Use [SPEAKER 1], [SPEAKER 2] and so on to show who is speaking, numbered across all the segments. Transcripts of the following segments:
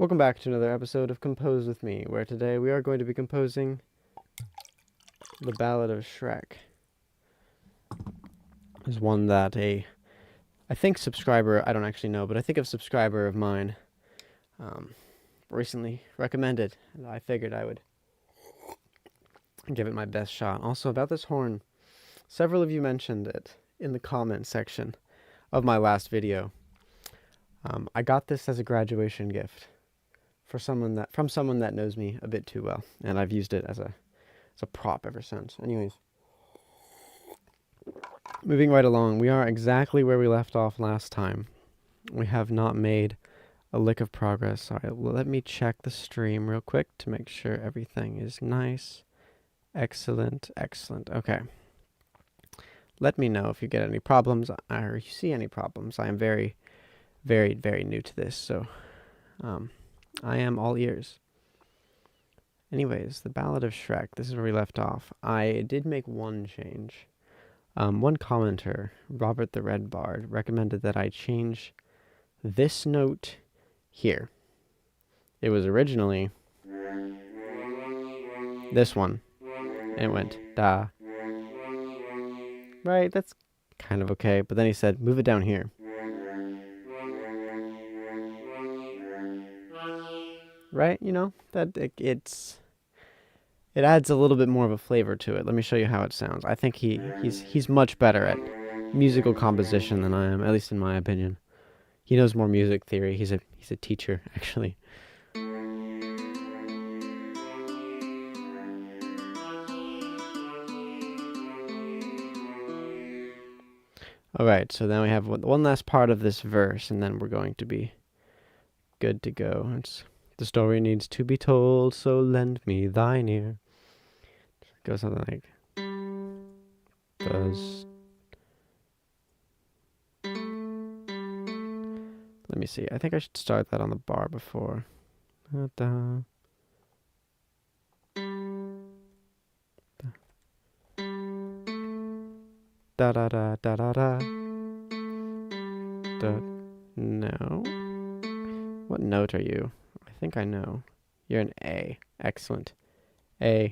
[SPEAKER 1] Welcome back to another episode of Compose With Me, where today we are going to be composing the Ballad of Shrek. There's one that I think subscriber, I don't actually know, but I think a subscriber of mine recently recommended, and I figured I would give it my best shot. Also, about this horn, several of you mentioned it in the comment section of my last video. I got this as a graduation gift from someone that knows me a bit too well, and I've used it as a prop ever since. Anyways, moving right along, we are exactly where we left off last time. We have not made a lick of progress. Sorry, let me check the stream real quick to make sure everything is nice. Excellent. Okay. Let me know if you get any problems or you see any problems. I am very, very, very new to this, so I am all ears. Anyways, the Ballad of Shrek, this is where we left off. I did make one change. One commenter, Robert the Red Bard, recommended that I change this note here. It was originally this one, and it went da. Right, that's kind of okay, but then he said, move it down here. Right, you know, that it adds a little bit more of a flavor to it. Let me show you how it sounds. I think he's much better at musical composition than I am, at least in my opinion. He knows more music theory. He's a teacher, actually. All right, so then we have one last part of this verse, and then we're going to be good to go. The story needs to be told, so lend me thine ear. It goes something like does. Let me see. I think I should start that on the bar before. Da, da. Da da da da da da. Da. No. What note are you? I think I know. You're an A. Excellent. A.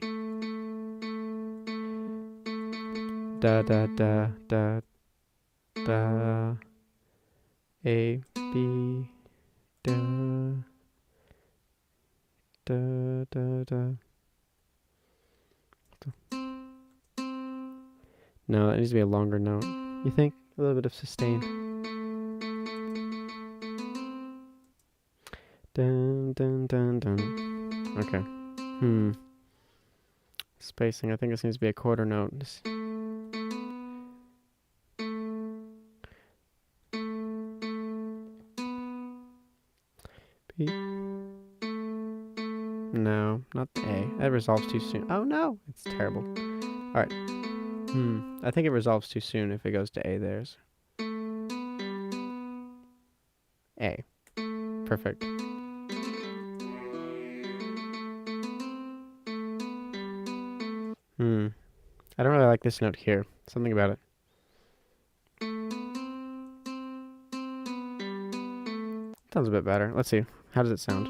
[SPEAKER 1] Da da da da da. A B da da da da. No, that needs to be a longer note. You think? A little bit of sustain. Dun dun dun dun. Okay. Spacing. I think this needs to be a quarter note. B. No, not the A. That resolves too soon. Oh no, it's terrible. All right. I think it resolves too soon if it goes to A. There's A. Perfect. I don't really like this note here. Something about it. Sounds a bit better. Let's see. How does it sound?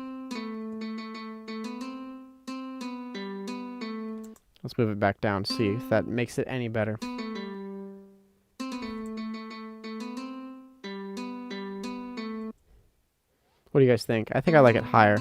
[SPEAKER 1] Let's move it back down, see if that makes it any better. What do you guys think? I think I like it higher.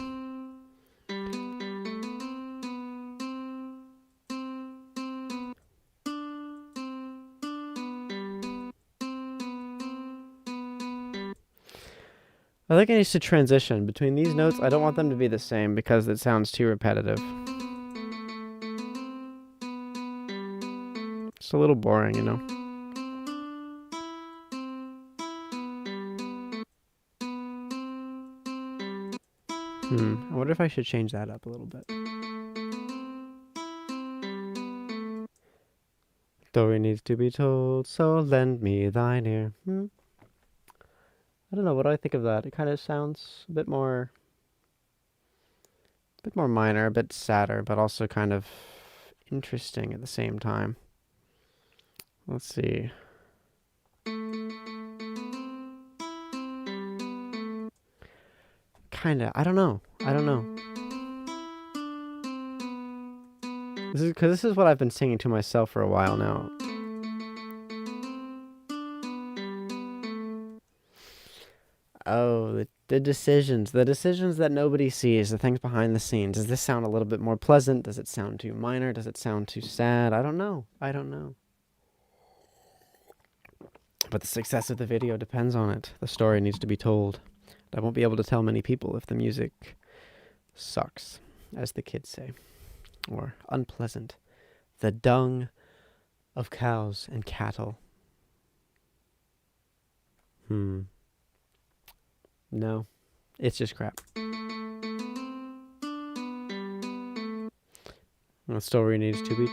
[SPEAKER 1] I think it needs to transition between these notes. I don't want them to be the same because it sounds too repetitive. It's a little boring, you know. I wonder if I should change that up a little bit. Story needs to be told, so lend me thine ear. I don't know, what do I think of that? It kind of sounds a bit more minor, a bit sadder, but also kind of interesting at the same time. Let's see. kinda, I don't know. I don't know. This is what I've been singing to myself for a while now. Oh, the decisions that nobody sees, the things behind the scenes. Does this sound a little bit more pleasant? Does it sound too minor? Does it sound too sad? I don't know. I don't know. But the success of the video depends on it. The story needs to be told. I won't be able to tell many people if the music sucks, as the kids say, or unpleasant. The dung of cows and cattle. No, it's just crap. The story needs to be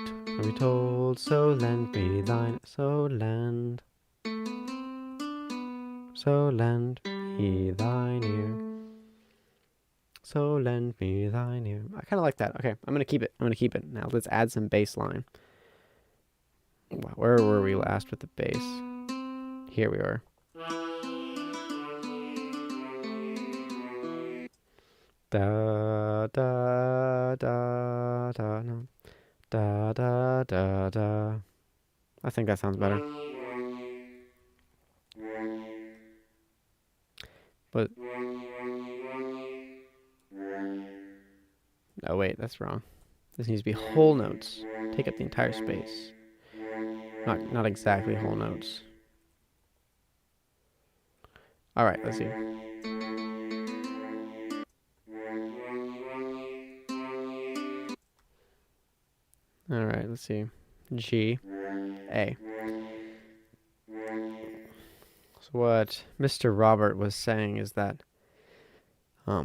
[SPEAKER 1] told, so lend me thine, so lend me thine ear. So lend me thine ear. I kind of like that. Okay, I'm going to keep it. Now let's add some bass line. Where were we last with the bass? Here we are. Da da da da no. Da da da da. I think that sounds better. But oh wait, that's wrong. This needs to be whole notes. Take up the entire space. Not exactly whole notes. All right, let's see. All right, let's see. G, A. So what Mr. Robert was saying is that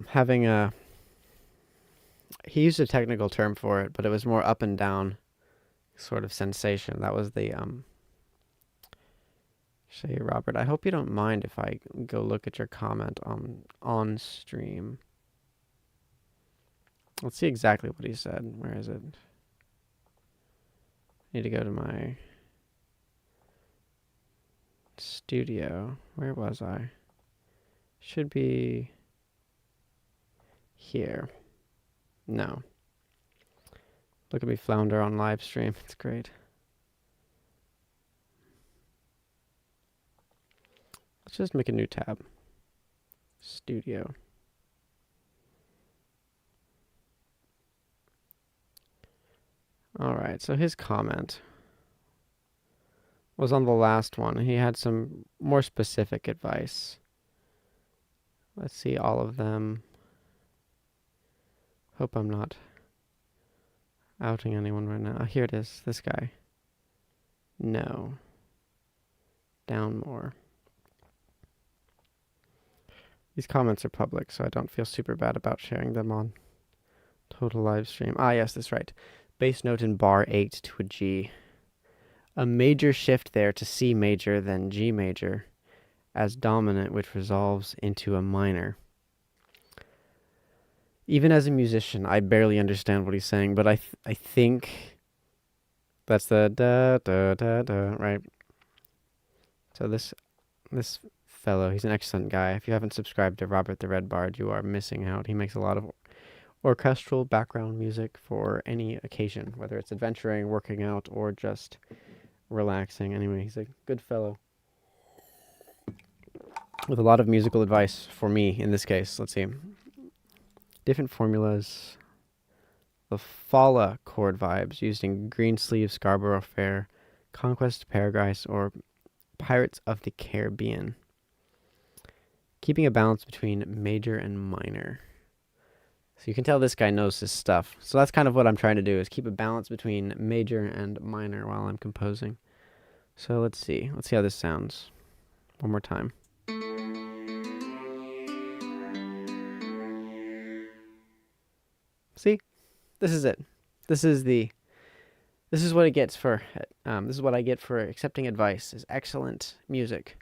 [SPEAKER 1] having a... He used a technical term for it, but it was more up and down sort of sensation. That was the... Say, Robert, I hope you don't mind if I go look at your comment on stream. Let's see exactly what he said. Where is it? Need to go to my studio. Where was I? Should be here. No. Look at me flounder on live stream. It's great. Let's just make a new tab. Studio. All right, so his comment was on the last one. He had some more specific advice. Let's see all of them. Hope I'm not outing anyone right now. Here it is, this guy. No. Down more. These comments are public, so I don't feel super bad about sharing them on total live stream. Ah, yes, that's right. Bass note in bar 8 to a G. A major shift there to C major, then G major, as dominant, which resolves into a minor. Even as a musician, I barely understand what he's saying, but I think that's the da da da da, right? So this fellow, he's an excellent guy. If you haven't subscribed to Robert the Red Bard, you are missing out. He makes a lot of orchestral background music for any occasion, whether it's adventuring, working out, or just relaxing. Anyway, he's a good fellow with a lot of musical advice for me in this case. Let's see. Different formulas. The Fala chord vibes used in Greensleeve, Scarborough Fair, Conquest Paradise, or Pirates of the Caribbean. Keeping a balance between major and minor. So you can tell this guy knows his stuff. So that's kind of what I'm trying to do, is keep a balance between major and minor while I'm composing. So let's see. Let's see how this sounds. One more time. See? This is it. This is what it gets for this is what I get for accepting advice, is excellent music.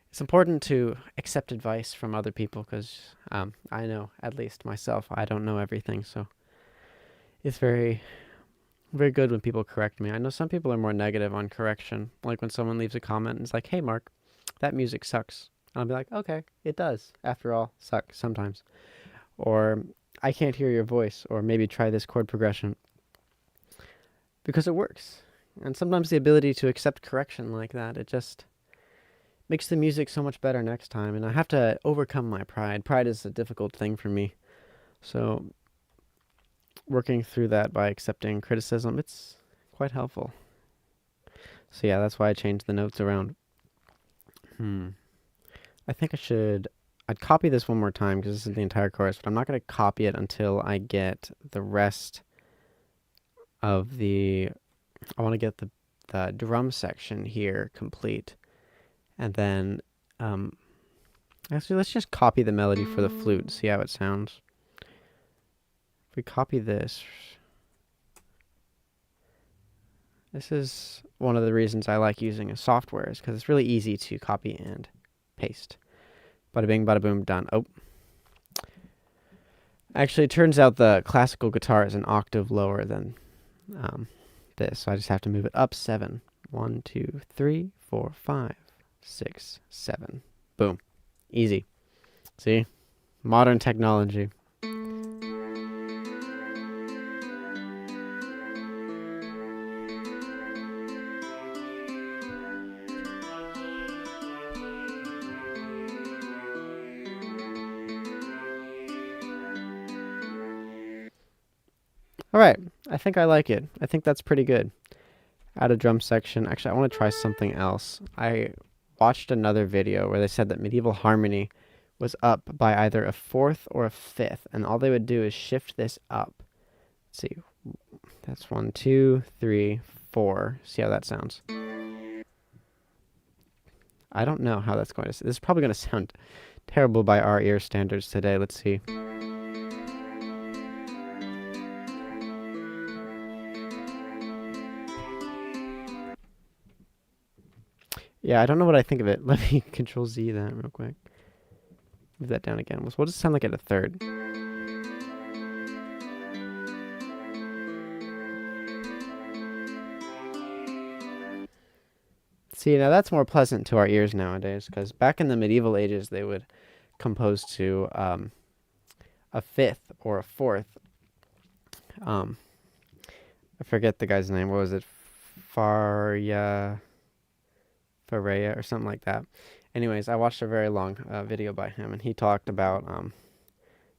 [SPEAKER 1] It's important to accept advice from other people because I know, at least myself, I don't know everything. So it's very, very good when people correct me. I know some people are more negative on correction. Like when someone leaves a comment and is like, hey, Mark, that music sucks. And I'll be like, okay, it does. After all, suck sometimes. or I can't hear your voice, or maybe try this chord progression, because it works. And sometimes the ability to accept correction like that, it just makes the music so much better next time. And I have to overcome my pride. Pride is a difficult thing for me. So working through that by accepting criticism, it's quite helpful. So yeah, that's why I changed the notes around. I think I'd copy this one more time because this is the entire chorus, but I'm not going to copy it until I get the rest of I want to get the drum section here complete. And then, actually, let's just copy the melody for the flute, see how it sounds. If we copy this is one of the reasons I like using a software, is because it's really easy to copy and paste. Bada bing, bada boom, done. Oh. Actually, it turns out the classical guitar is an octave lower than this, so I just have to move it up 7. 1, 2, 3, 4, 5, 6, 7. Boom. Easy. See? Modern technology. Alright, I think I like it. I think that's pretty good. Add a drum section. Actually, I want to try something else. I watched another video where they said that medieval harmony was up by either a 4th or a 5th, and all they would do is shift this up. Let's see. That's 1, 2, 3, 4. See how that sounds. I don't know how that's going to... This is probably going to sound terrible by our ear standards today. Let's see. Yeah, I don't know what I think of it. Let me Control Z that real quick. Move that down again. What does it sound like at a 3rd? See, now that's more pleasant to our ears nowadays, because back in the medieval ages, they would compose to a 5th or a 4th. I forget the guy's name. What was it? Faria or something like that. Anyways, I watched a very long video by him, and he talked about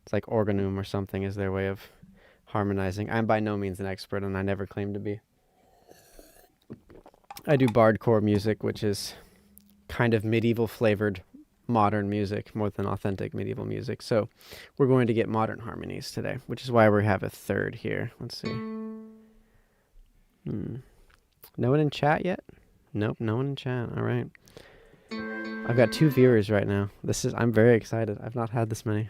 [SPEAKER 1] it's like organum or something is their way of harmonizing. I'm by no means an expert, and I never claim to be. I do bardcore music, which is kind of medieval flavored modern music more than authentic medieval music. So we're going to get modern harmonies today, which is why we have a 3rd here. Let's see. No one in chat yet? Nope, no one in chat. All right. I've got 2 viewers right now. I'm very excited. I've not had this many.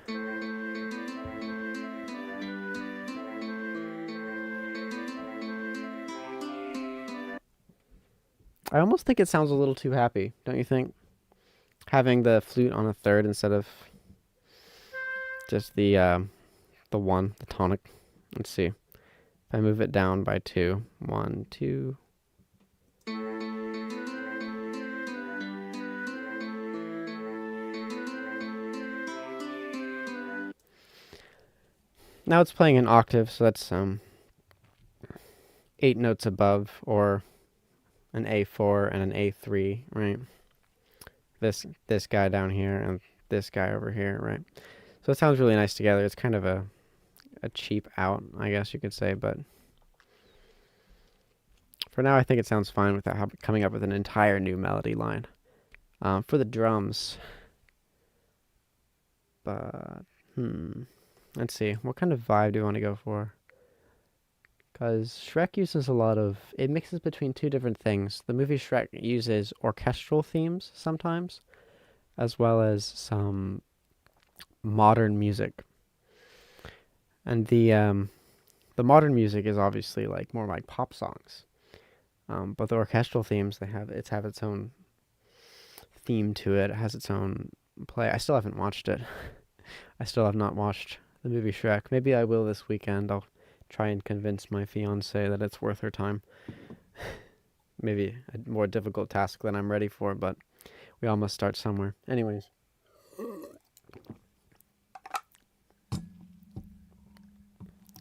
[SPEAKER 1] I almost think it sounds a little too happy, don't you think? Having the flute on a 3rd instead of just the tonic. Let's see. If I move it down by 2. 1, 2. Now it's playing an octave, so that's 8 notes above, or an A4 and an A3, right? This guy down here and this guy over here, right? So it sounds really nice together. It's kind of a cheap out, I guess you could say, but for now I think it sounds fine without coming up with an entire new melody line. For the drums, but let's see, what kind of vibe do you want to go for? Because Shrek uses it mixes between 2 different things. The movie Shrek uses orchestral themes sometimes, as well as some modern music. And the modern music is obviously more like pop songs. But the orchestral themes, have its own theme to it. It has its own play. I still haven't watched it. I still have not watched the movie Shrek. Maybe I will this weekend. I'll try and convince my fiance that it's worth her time. Maybe a more difficult task than I'm ready for, but we all must start somewhere. Anyways.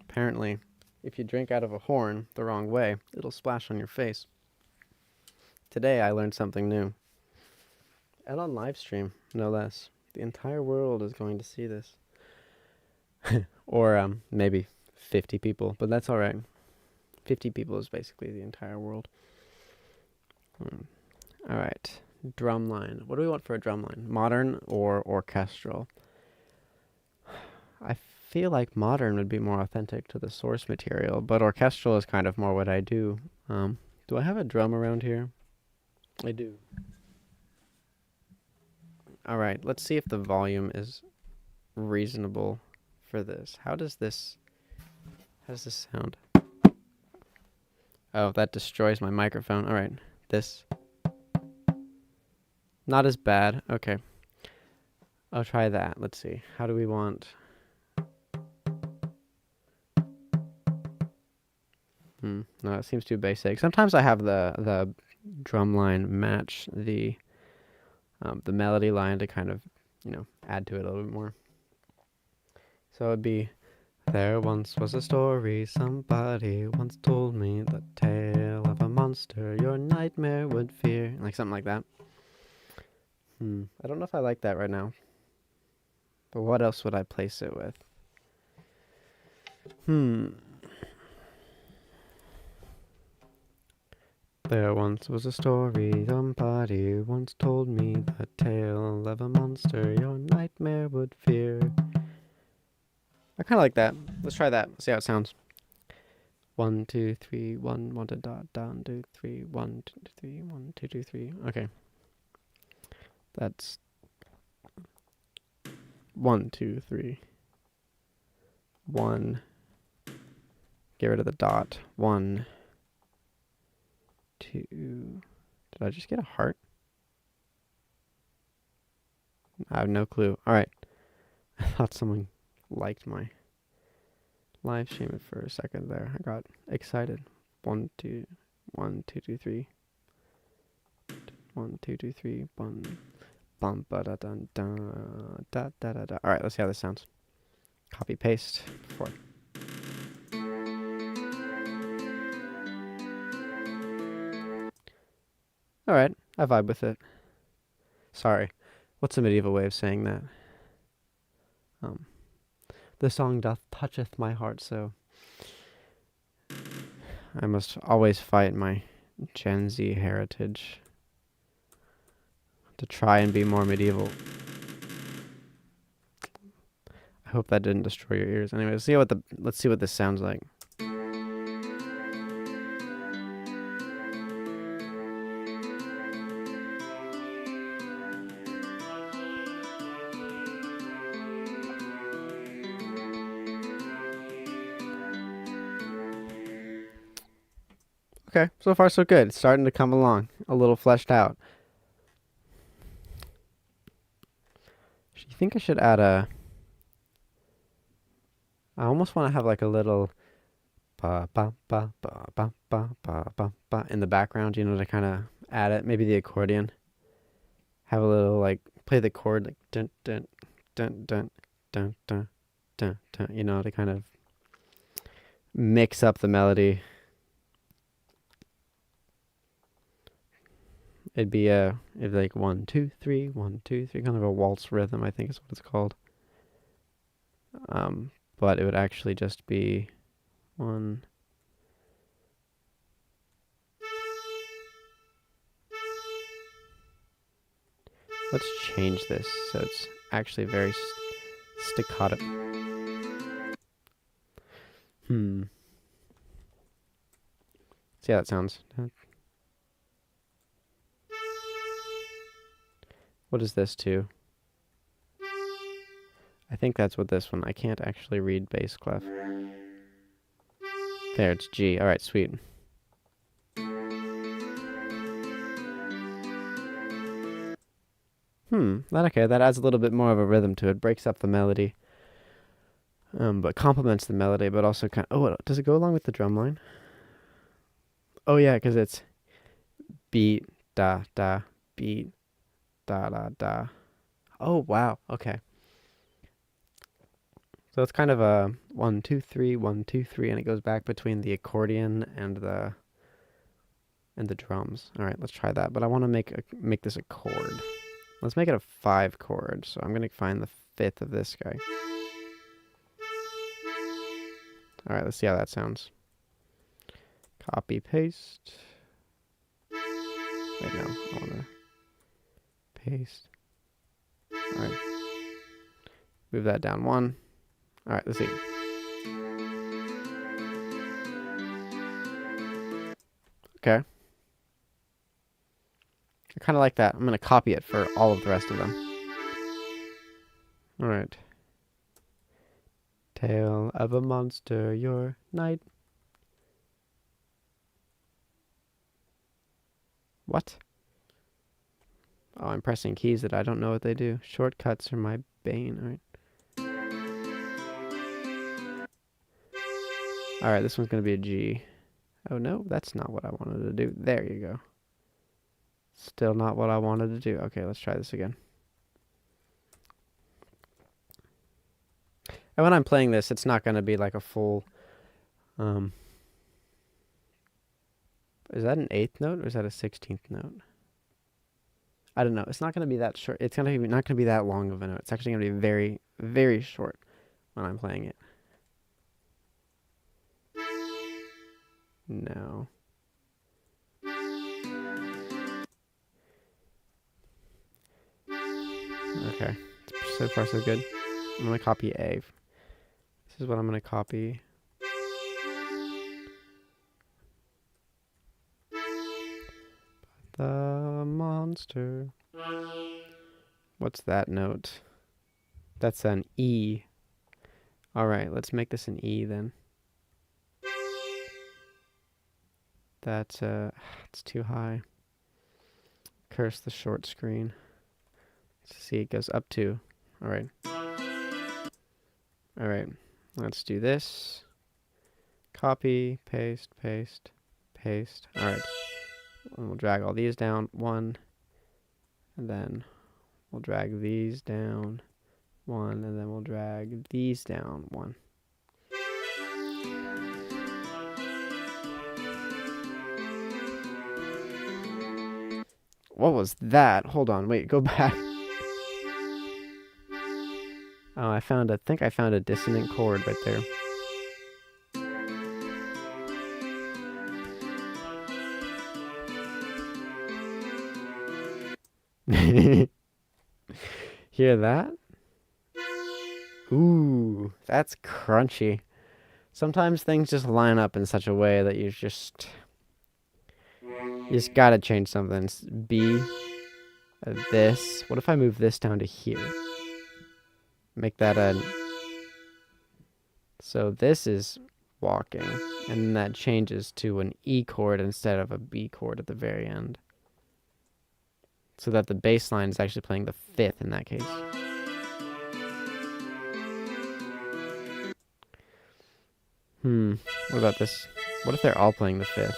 [SPEAKER 1] Apparently, if you drink out of a horn the wrong way, it'll splash on your face. Today I learned something new. And on live stream, no less. The entire world is going to see this. Or maybe 50 people, but that's all right. 50 people is basically the entire world. All right, drum line. What do we want for a drum line? Modern or orchestral? I feel like modern would be more authentic to the source material, but orchestral is kind of more what I do. Do I have a drum around here? I do. All right, let's see if the volume is reasonable for this. How does this sound? Oh, that destroys my microphone. All right, this. Not as bad. Okay. I'll try that. Let's see. How do we want... No, it seems too basic. Sometimes I have the drum line match the melody line to kind of, add to it a little bit more. So it'd be, there once was a story, somebody once told me, the tale of a monster your nightmare would fear. Like something like that. I don't know if I like that right now. But what else would I place it with? There once was a story, somebody once told me, the tale of a monster your nightmare would fear. I kind of like that. Let's try that. Let's see how it sounds. 1, 2, 3, 1, 1 to dot, down, 2, 3, 1, 2, 3, 1, 2, 2, 3. Okay. That's 1, 2, 3. 1. Get rid of the dot. 1, 2. Did I just get a heart? I have no clue. All right. I thought someone liked my live stream for a second there. I got excited. 1, 2, 1, 2, 2, 3. 1, 2, 2, 3. Bum, bum, ba da dun dun da da da da. All right, let's see how this sounds. Copy paste. 4. All right, I vibe with it. Sorry, what's a medieval way of saying that? The song doth toucheth my heart so. I must always fight my Gen Z heritage to try and be more medieval. I hope that didn't destroy your ears. Anyway, let's see what this sounds like. Okay, so far so good. It's starting to come along, a little fleshed out. Do you think I should add a... I almost want to have like a little ba ba ba ba ba ba ba ba ba in the background, to kind of add it. Maybe the accordion. Have a little like play the chord like dun dun dun dun dun dun dun dun, to kind of mix up the melody. It'd be like 1, 2, 3, 1, 2, 3, kind of a waltz rhythm, I think is what it's called. But it would actually just be 1. Let's change this so it's actually very staccato. See how that sounds. What is this too? I think that's what this one. I can't actually read bass clef. There, it's G. All right, sweet. That adds a little bit more of a rhythm to it. Breaks up the melody. But complements the melody, but also kind of... Oh, does it go along with the drum line? Oh, yeah, because it's beat, da, da, beat, da, da, da. Oh, wow. Okay. So it's kind of a 1, 2, 3, 1, 2, 3, and it goes back between the accordion and the drums. All right, let's try that. But I want to make this a chord. Let's make it a 5 chord. So I'm gonna find the 5th of this guy. All right, let's see how that sounds. Copy, paste. Wait, no, I want to paste. All right, move that down 1. All right, let's see. Okay. I kind of like that. I'm going to copy it for all of the rest of them. All right. Tale of a monster, your night. What? Oh, I'm pressing keys that I don't know what they do. Shortcuts are my bane. All right. All right, this one's going to be a G. Oh, no, that's not what I wanted to do. There you go. Still not what I wanted to do. Okay, let's try this again. And when I'm playing this, it's not going to be like a full... is that an 8th note or is that a 16th note? I don't know. It's not going to be that short. It's not going to be that long of a note. It's actually going to be very, very short when I'm playing it. No. Okay. So far, so good. I'm going to copy A. This is what I'm going to copy. The monster. What's that note? That's an E. Alright, let's make this an E then. That's it's too high. Curse the short screen. Let's see, it goes up 2. Alright. Alright, let's do this. Copy, paste, paste, paste. Alright. And we'll drag all these down 1. And then we'll drag these down 1. And then we'll drag these down 1. What was that? Hold on, wait, go back. Oh, I think I found a dissonant chord right there. Hear that? Ooh, that's crunchy. Sometimes things just line up in such a way that you just gotta change something. B, this. What if I move this down to here? Make that a... So this is walking, and that changes to an E chord instead of a B chord at the very end. So that the bass line is actually playing the 5th in that case. What about this? What if they're all playing the 5th?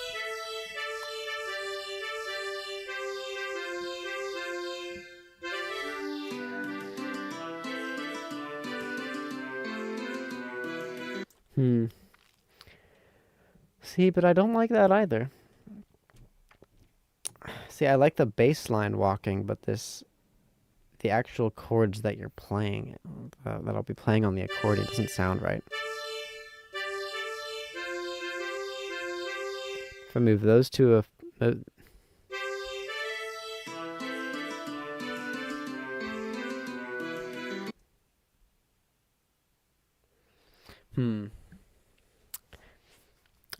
[SPEAKER 1] See, but I don't like that either. See, I like the bass line walking, but the actual chords that you're playing, that I'll be playing on the accordion, doesn't sound right. If I move those two,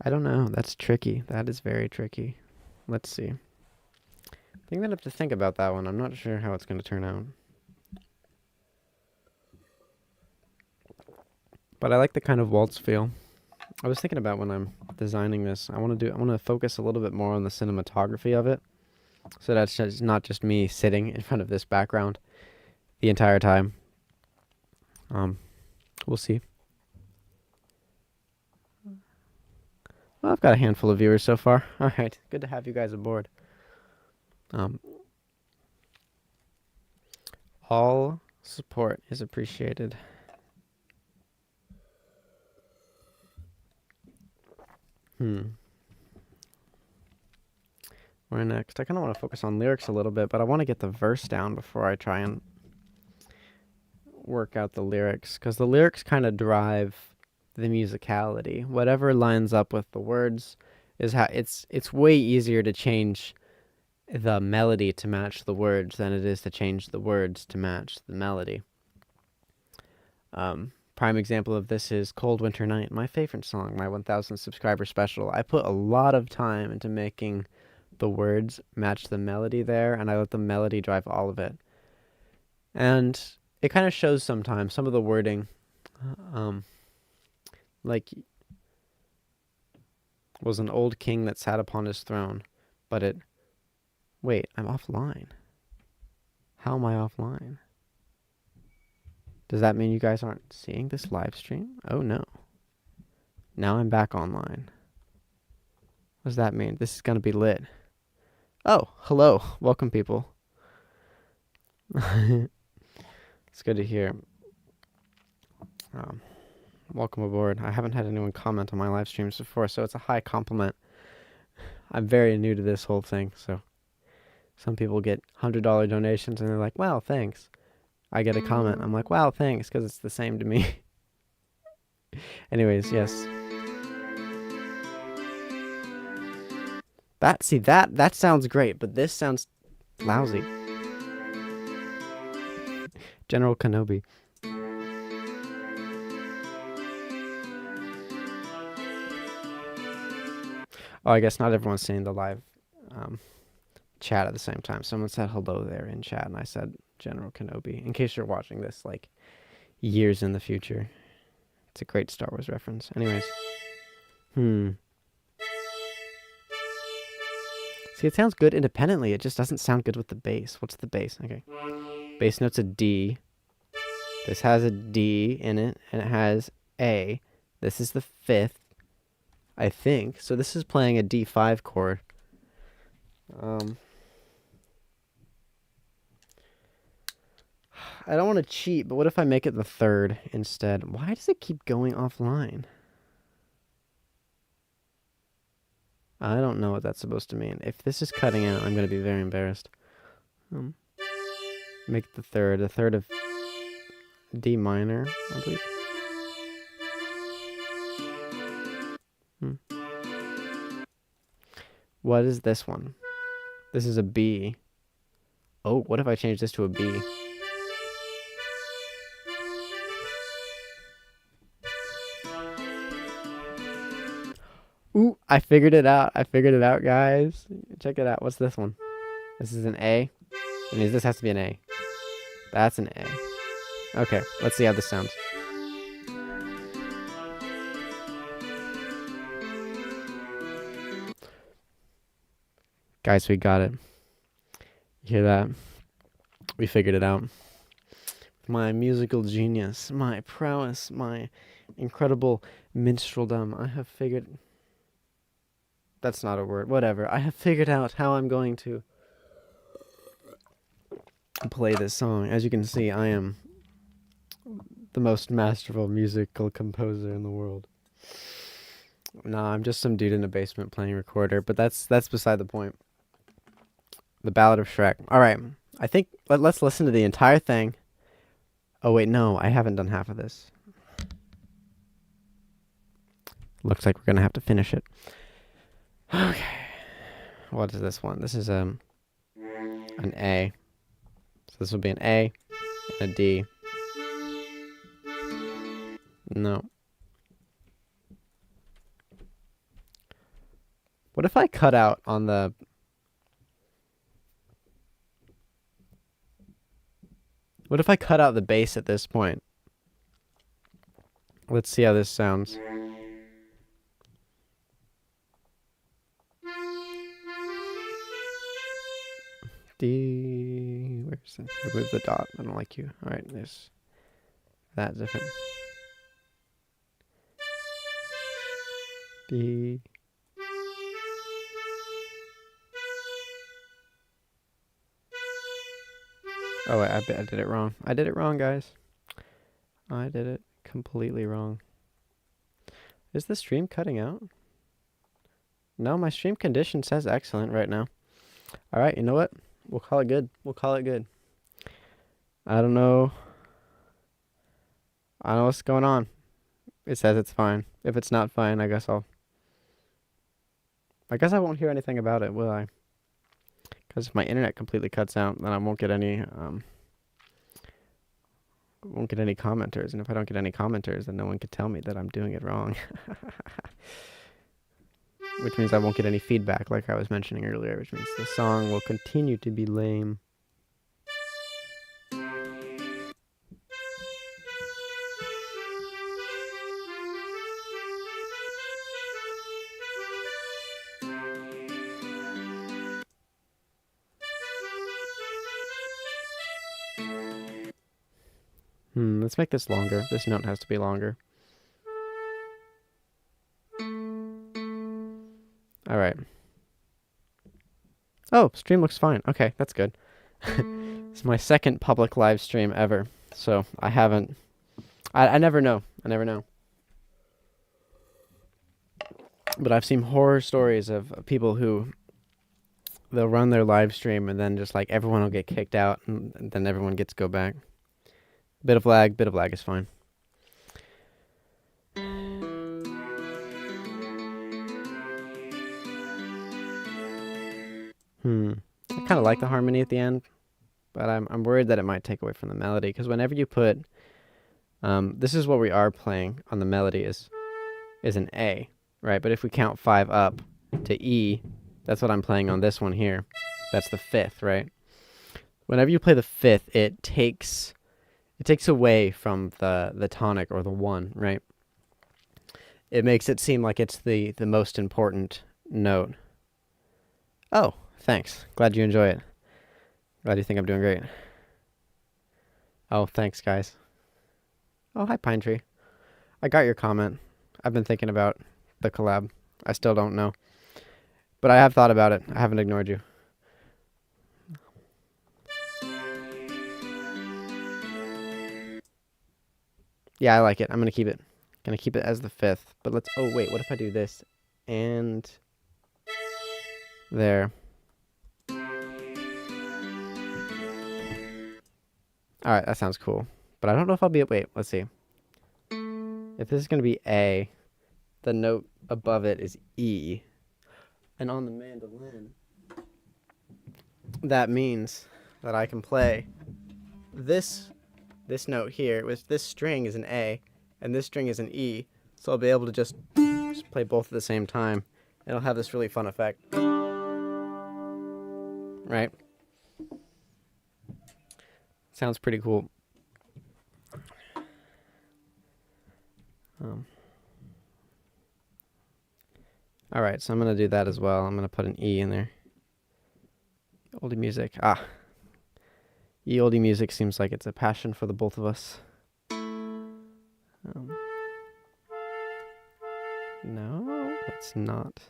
[SPEAKER 1] I don't know. That's tricky. That is very tricky. Let's see. I think I'd have to think about that one. I'm not sure how it's going to turn out. But I like the kind of waltz feel. I was thinking about when I'm designing this, I want to focus a little bit more on the cinematography of it. So that's just not just me sitting in front of this background the entire time. We'll see. Well, I've got a handful of viewers so far. All right, good to have you guys aboard. All support is appreciated. Where next? I kind of want to focus on lyrics a little bit, but I want to get the verse down before I try and work out the lyrics, because the lyrics kind of drive the musicality. Whatever lines up with the words is how it's way easier to change the melody to match the words than it is to change the words to match the melody. Prime example of this is Cold Winter Night, my favorite song, my 1,000 subscriber special. I put a lot of time into making the words match the melody there, and I let the melody drive all of it. And it kind of shows sometimes, some of the wording, like, was an old king that sat upon his throne, but it... Wait, I'm offline. How am I offline? Does that mean you guys aren't seeing this live stream? Oh no. Now I'm back online. What does that mean? This is going to be lit. Oh, hello. Welcome, people. It's good to hear. Welcome aboard. I haven't had anyone comment on my live streams before, so it's a high compliment. I'm very new to this whole thing, so some people get $100 donations and they're like, wow, thanks. I get a comment. I'm like, wow, thanks, because it's the same to me. Anyways, yes. That sounds great, but this sounds lousy. General Kenobi. Oh, I guess not everyone's seeing the live chat at the same time. Someone said hello there in chat, and I said General Kenobi. In case you're watching this, like, years in the future. It's a great Star Wars reference. Anyways. See, it sounds good independently. It just doesn't sound good with the bass. What's the bass? Okay. Bass note's a D. This has a D in it, and it has A. This is the fifth, I think. So this is playing a D5 chord. I don't want to cheat, but what if I make it the third instead? Why does it keep going offline? I don't know what that's supposed to mean. If this is cutting out, I'm going to be very embarrassed. Make it the third of D minor, I believe. What is this one? This is a B. Oh, what if I change this to a B? Ooh, I figured it out. I figured it out, guys. Check it out. What's this one? This is an A. It means this has to be an A. That's an A. Okay, let's see how this sounds. Guys, we got it. You hear that? We figured it out. My musical genius, my prowess, my incredible minstreldom. I have figured... That's not a word. Whatever. I have figured out how I'm going to play this song. As you can see, I am the most masterful musical composer in the world. Nah, I'm just some dude in a basement playing recorder, but that's beside the point. The Ballad of Shrek. All right. I think let's listen to the entire thing. Oh wait, no, I haven't done half of this. Looks like we're gonna have to finish it. Okay. What is this one? This is an A. So this will be an A and a D. No. What if I cut out on the... What if I cut out the bass at this point? Let's see how this sounds. D... Where's it? Remove the dot. I don't like you. Alright, there's that different. D... Oh wait, I did it wrong. I did it wrong, guys. I did it completely wrong. Is the stream cutting out? No, my stream condition says excellent right now. All right, you know what? We'll call it good. We'll call it good. I don't know. I don't know what's going on. It says it's fine. If it's not fine, I guess I won't hear anything about it, will I? Because if my internet completely cuts out, then I won't get any commenters, and if I don't get any commenters, then no one can tell me that I'm doing it wrong. Which means I won't get any feedback, like I was mentioning earlier, which means the song will continue to be lame. Let's make this longer. This note has to be longer. All right. Oh, stream looks fine. Okay, that's good. It's my second public live stream ever, so I never know. I never know. But I've seen horror stories of people who they'll run their live stream and then just like everyone will get kicked out and then everyone gets to go back. Bit of lag is fine. I kind of like the harmony at the end, but I'm worried that it might take away from the melody, because whenever you put this is what we are playing on the melody is an A, right? But if we count 5 up to E, that's what I'm playing on this one here. That's the 5th, right? Whenever you play the 5th, it takes away from the tonic or the 1, right? It makes it seem like it's the most important note. Oh, thanks. Glad you enjoy it. Glad you think I'm doing great. Oh, thanks, guys. Oh, hi, Pine Tree. I got your comment. I've been thinking about the collab. I still don't know. But I have thought about it. I haven't ignored you. Yeah, I like it. I'm going to keep it. Going to keep it as the 5th. But let's... Oh, wait. What if I do this? And... There. Alright, that sounds cool. But I don't know if I'll be... Wait, let's see. If this is going to be A, the note above it is E. And on the mandolin, that means that I can play this note here, with this string is an A, and this string is an E, so I'll be able to just play both at the same time, and it'll have this really fun effect. Right? Sounds pretty cool. Alright, so I'm going to do that as well. I'm going to put an E in there. Oldie music. Ye oldie music seems like it's a passion for the both of us. No, that's not.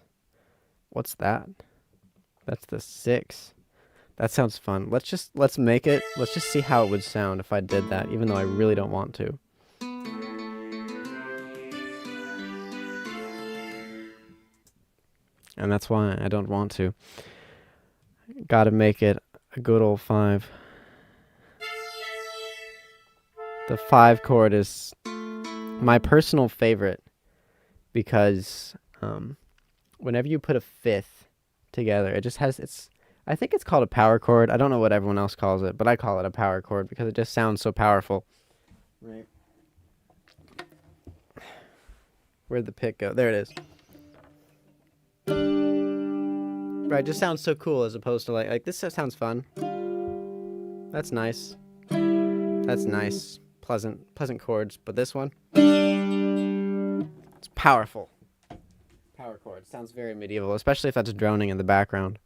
[SPEAKER 1] What's that? That's the 6. That sounds fun. Let's just see how it would sound if I did that, even though I really don't want to. And that's why I don't want to. Gotta make it a good old 5. The 5 chord is my personal favorite because whenever you put a 5th together, it just has I think it's called a power chord. I don't know what everyone else calls it, but I call it a power chord because it just sounds so powerful. Right. Where'd the pick go? There it is. Right, just sounds so cool as opposed to like this sounds fun. That's nice. That's nice. Pleasant chords, but this one, it's powerful. Power chord. Sounds very medieval, especially if that's droning in the background.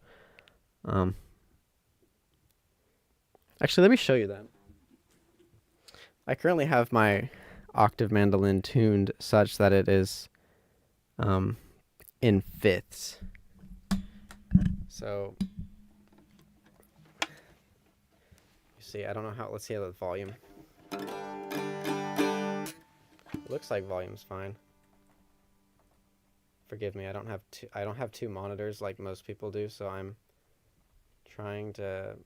[SPEAKER 1] Actually, let me show you that. I currently have my octave mandolin tuned such that it is in 5ths. So, you see, I don't know how, let's see the volume. It looks like volume's fine. forgive me, I don't have two monitors like most people do, so I'm trying to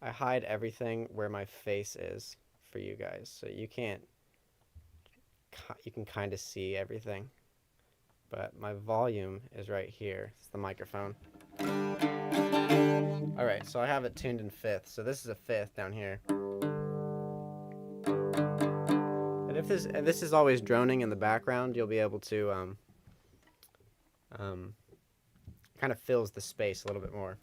[SPEAKER 1] I hide everything where my face is for you guys, so you can kind of see everything. But my volume is right here. It's the microphone. All right, so I have it tuned in fifth. So this is a fifth down here. And if this is always droning in the background, you'll be able to kind of fills the space a little bit more.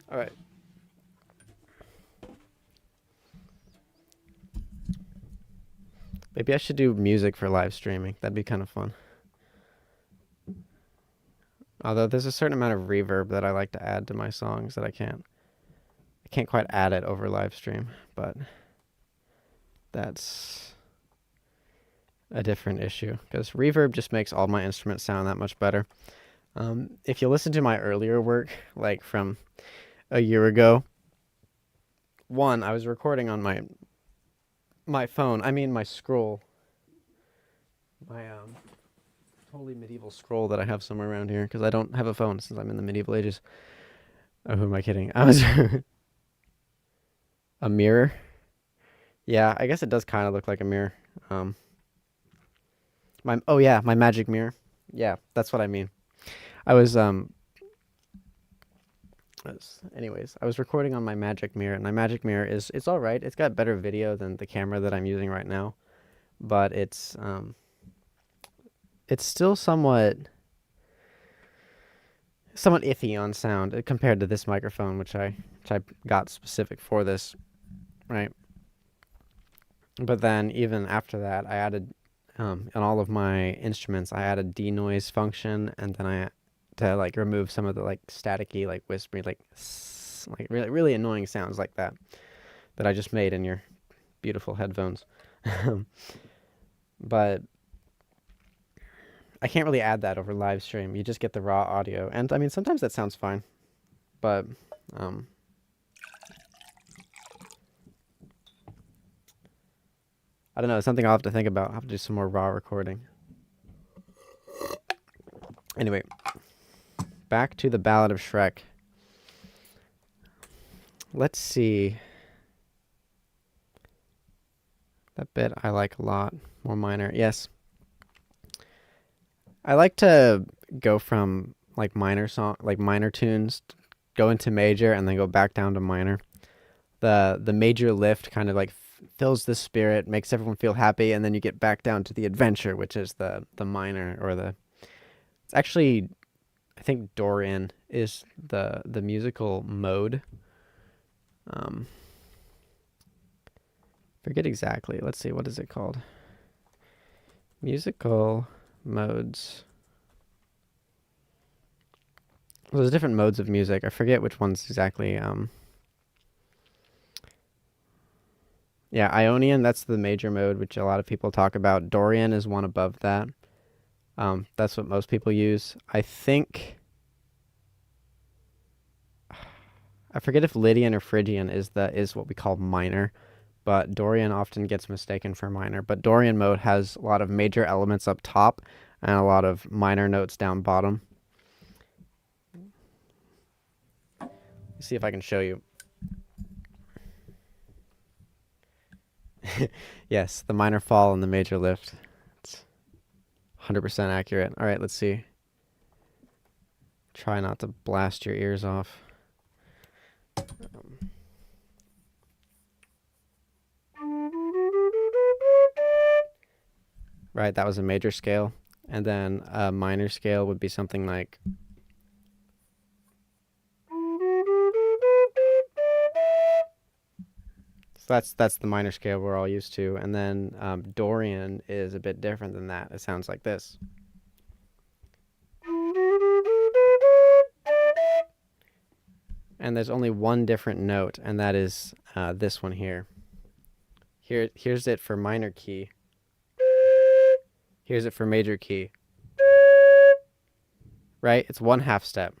[SPEAKER 1] All right. Maybe I should do music for live streaming. That'd be kind of fun. Although there's a certain amount of reverb that I like to add to my songs that I can't quite add it over live stream, but that's a different issue because reverb just makes all my instruments sound that much better. If you listen to my earlier work, like from a year ago, I was recording on my phone. I mean my scroll. My totally medieval scroll that I have somewhere around here because I don't have a phone since I'm in the medieval ages. Oh, who am I kidding? I was a mirror. Yeah, I guess it does kind of look like a mirror. My magic mirror. Yeah, that's what I mean. I was anyways, I was recording on my magic mirror, and my magic mirror it's all right. It's got better video than the camera that I'm using right now, but it's still somewhat iffy on sound compared to this microphone, which I got specific for this, right? But then even after that, I added on all of my instruments, I added denoise function, and then to like remove some of the like staticky, like whispery, like really really annoying sounds like that I just made in your beautiful headphones. But I can't really add that over live stream. You just get the raw audio, and I mean sometimes that sounds fine, but I don't know. It's something I'll have to think about. I'll have to do some more raw recording. Anyway, back to the Ballad of Shrek. Let's see. That bit I like a lot. More minor. Yes. I like to go from like minor tunes, go into major, and then go back down to minor. The major lift kind of like fills the spirit, makes everyone feel happy, and then you get back down to the adventure, which is the minor, or it's actually, I think Dorian is the musical mode. Forget exactly. Let's see, what is it called? Musical modes. Well, there's different modes of music. I forget which ones exactly. Yeah, Ionian, that's the major mode, which a lot of people talk about. Dorian is one above that. That's what most people use. I think, I forget if Lydian or Phrygian is what we call minor, but Dorian often gets mistaken for minor. But Dorian mode has a lot of major elements up top and a lot of minor notes down bottom. Let's see if I can show you. Yes, the minor fall and the major lift. It's 100% accurate. All right, let's see. Try not to blast your ears off. Right, that was a major scale. And then a minor scale would be something like... So that's the minor scale we're all used to. And then Dorian is a bit different than that. It sounds like this. And there's only one different note, and that is this one here. Here's it for minor key. Here's it for major key. Right? It's 1/2 step.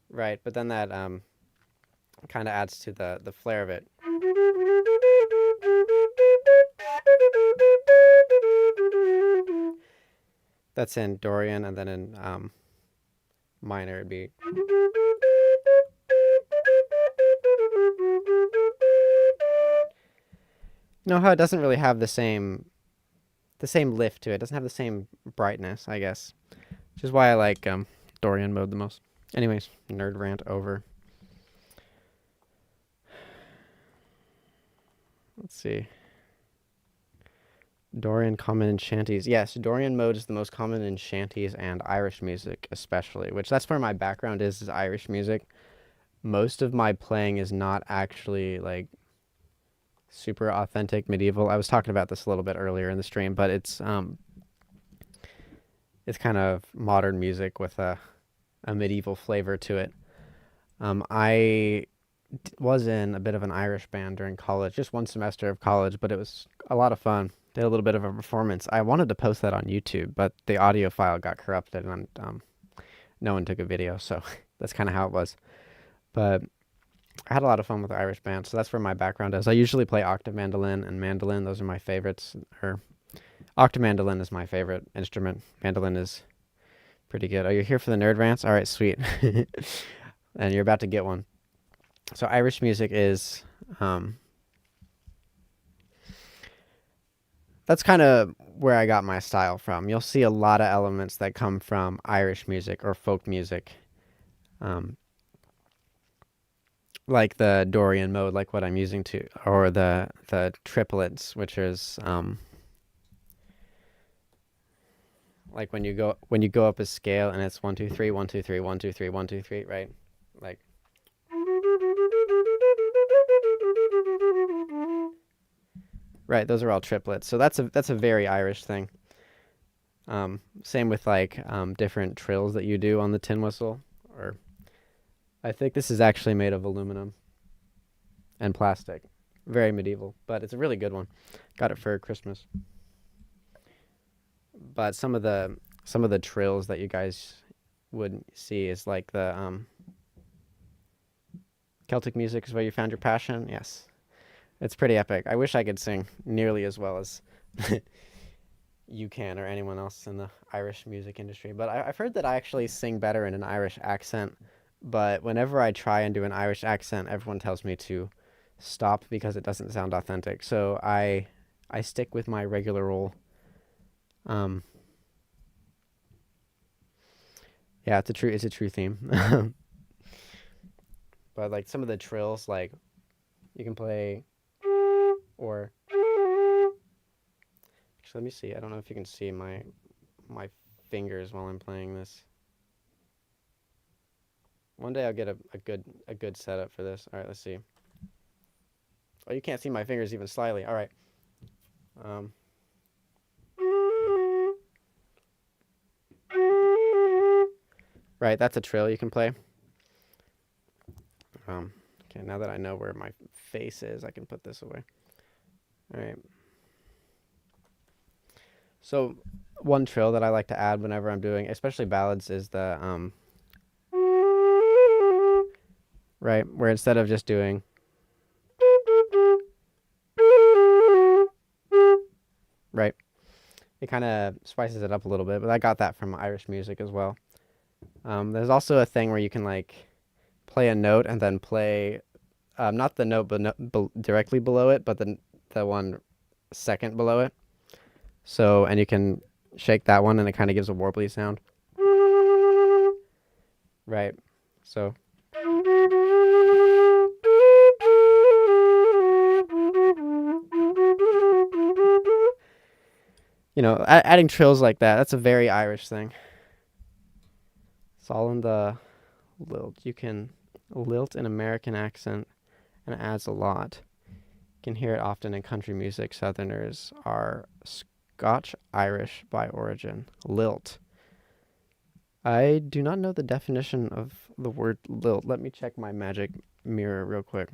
[SPEAKER 1] Right, but then that kind of adds to the flair of it. That's in Dorian, and then in minor it'd be. You know how it doesn't really have the same lift to it. It doesn't have the same brightness, I guess. Which is why I like Dorian mode the most. Anyways, nerd rant over. Let's see. Dorian common in shanties. Yes, Dorian mode is the most common in shanties and Irish music especially, which that's where my background is Irish music. Most of my playing is not actually like super authentic medieval. I was talking about this a little bit earlier in the stream, but it's kind of modern music with a medieval flavor to it. I was in a bit of an Irish band during college, just one semester of college, but it was a lot of fun. Did a little bit of a performance. I wanted to post that on YouTube, but the audio file got corrupted and no one took a video, so that's kind of how it was. But I had a lot of fun with the Irish band, so that's where my background is. I usually play octave mandolin and mandolin. Those are my favorites. Octave mandolin is my favorite instrument. Mandolin is pretty good. Oh, you're here for the nerd rants? All right, sweet. And you're about to get one. So Irish music is... that's kind of where I got my style from. You'll see a lot of elements that come from Irish music or folk music. Like the Dorian mode, like what I'm using to, or the triplets, which is like when you go up a scale and it's 1 2 3 1 2 3 1 2 3 1 2 3, right? Like right, those are all triplets. So that's a very Irish thing. Same with like different trills that you do on the tin whistle. Or I think this is actually made of aluminum and plastic. Very medieval, but it's a really good one. Got it for Christmas. But some of the trills that you guys would see is like the Celtic music is where you found your passion. Yes. It's pretty epic. I wish I could sing nearly as well as you can or anyone else in the Irish music industry. But I've heard that I actually sing better in an Irish accent. But whenever I try and do an Irish accent, everyone tells me to stop because it doesn't sound authentic. So I stick with my regular role. Yeah, it's a true theme. But like some of the trills, like you can play. Or actually, let me see. I don't know if you can see my fingers while I'm playing this. One day I'll get a good setup for this. All right, let's see. Oh, you can't see my fingers even slightly. All right. Right, that's a trill you can play. Okay, now that I know where my face is, I can put this away. All right. So one trill that I like to add whenever I'm doing, especially ballads, is the right, where instead of just doing right, it kind of spices it up a little bit. But I got that from Irish music as well. There's also a thing where you can like play a note and then play not the note but directly below it, but the one second below it. So, and you can shake that one and it kind of gives a warbly sound. Right. So. You know, adding trills like that, that's a very Irish thing. It's all in the lilt. You can lilt an American accent and it adds a lot. You can hear it often in country music. Southerners are Scotch-Irish by origin. Lilt. I do not know the definition of the word lilt. Let me check my magic mirror real quick.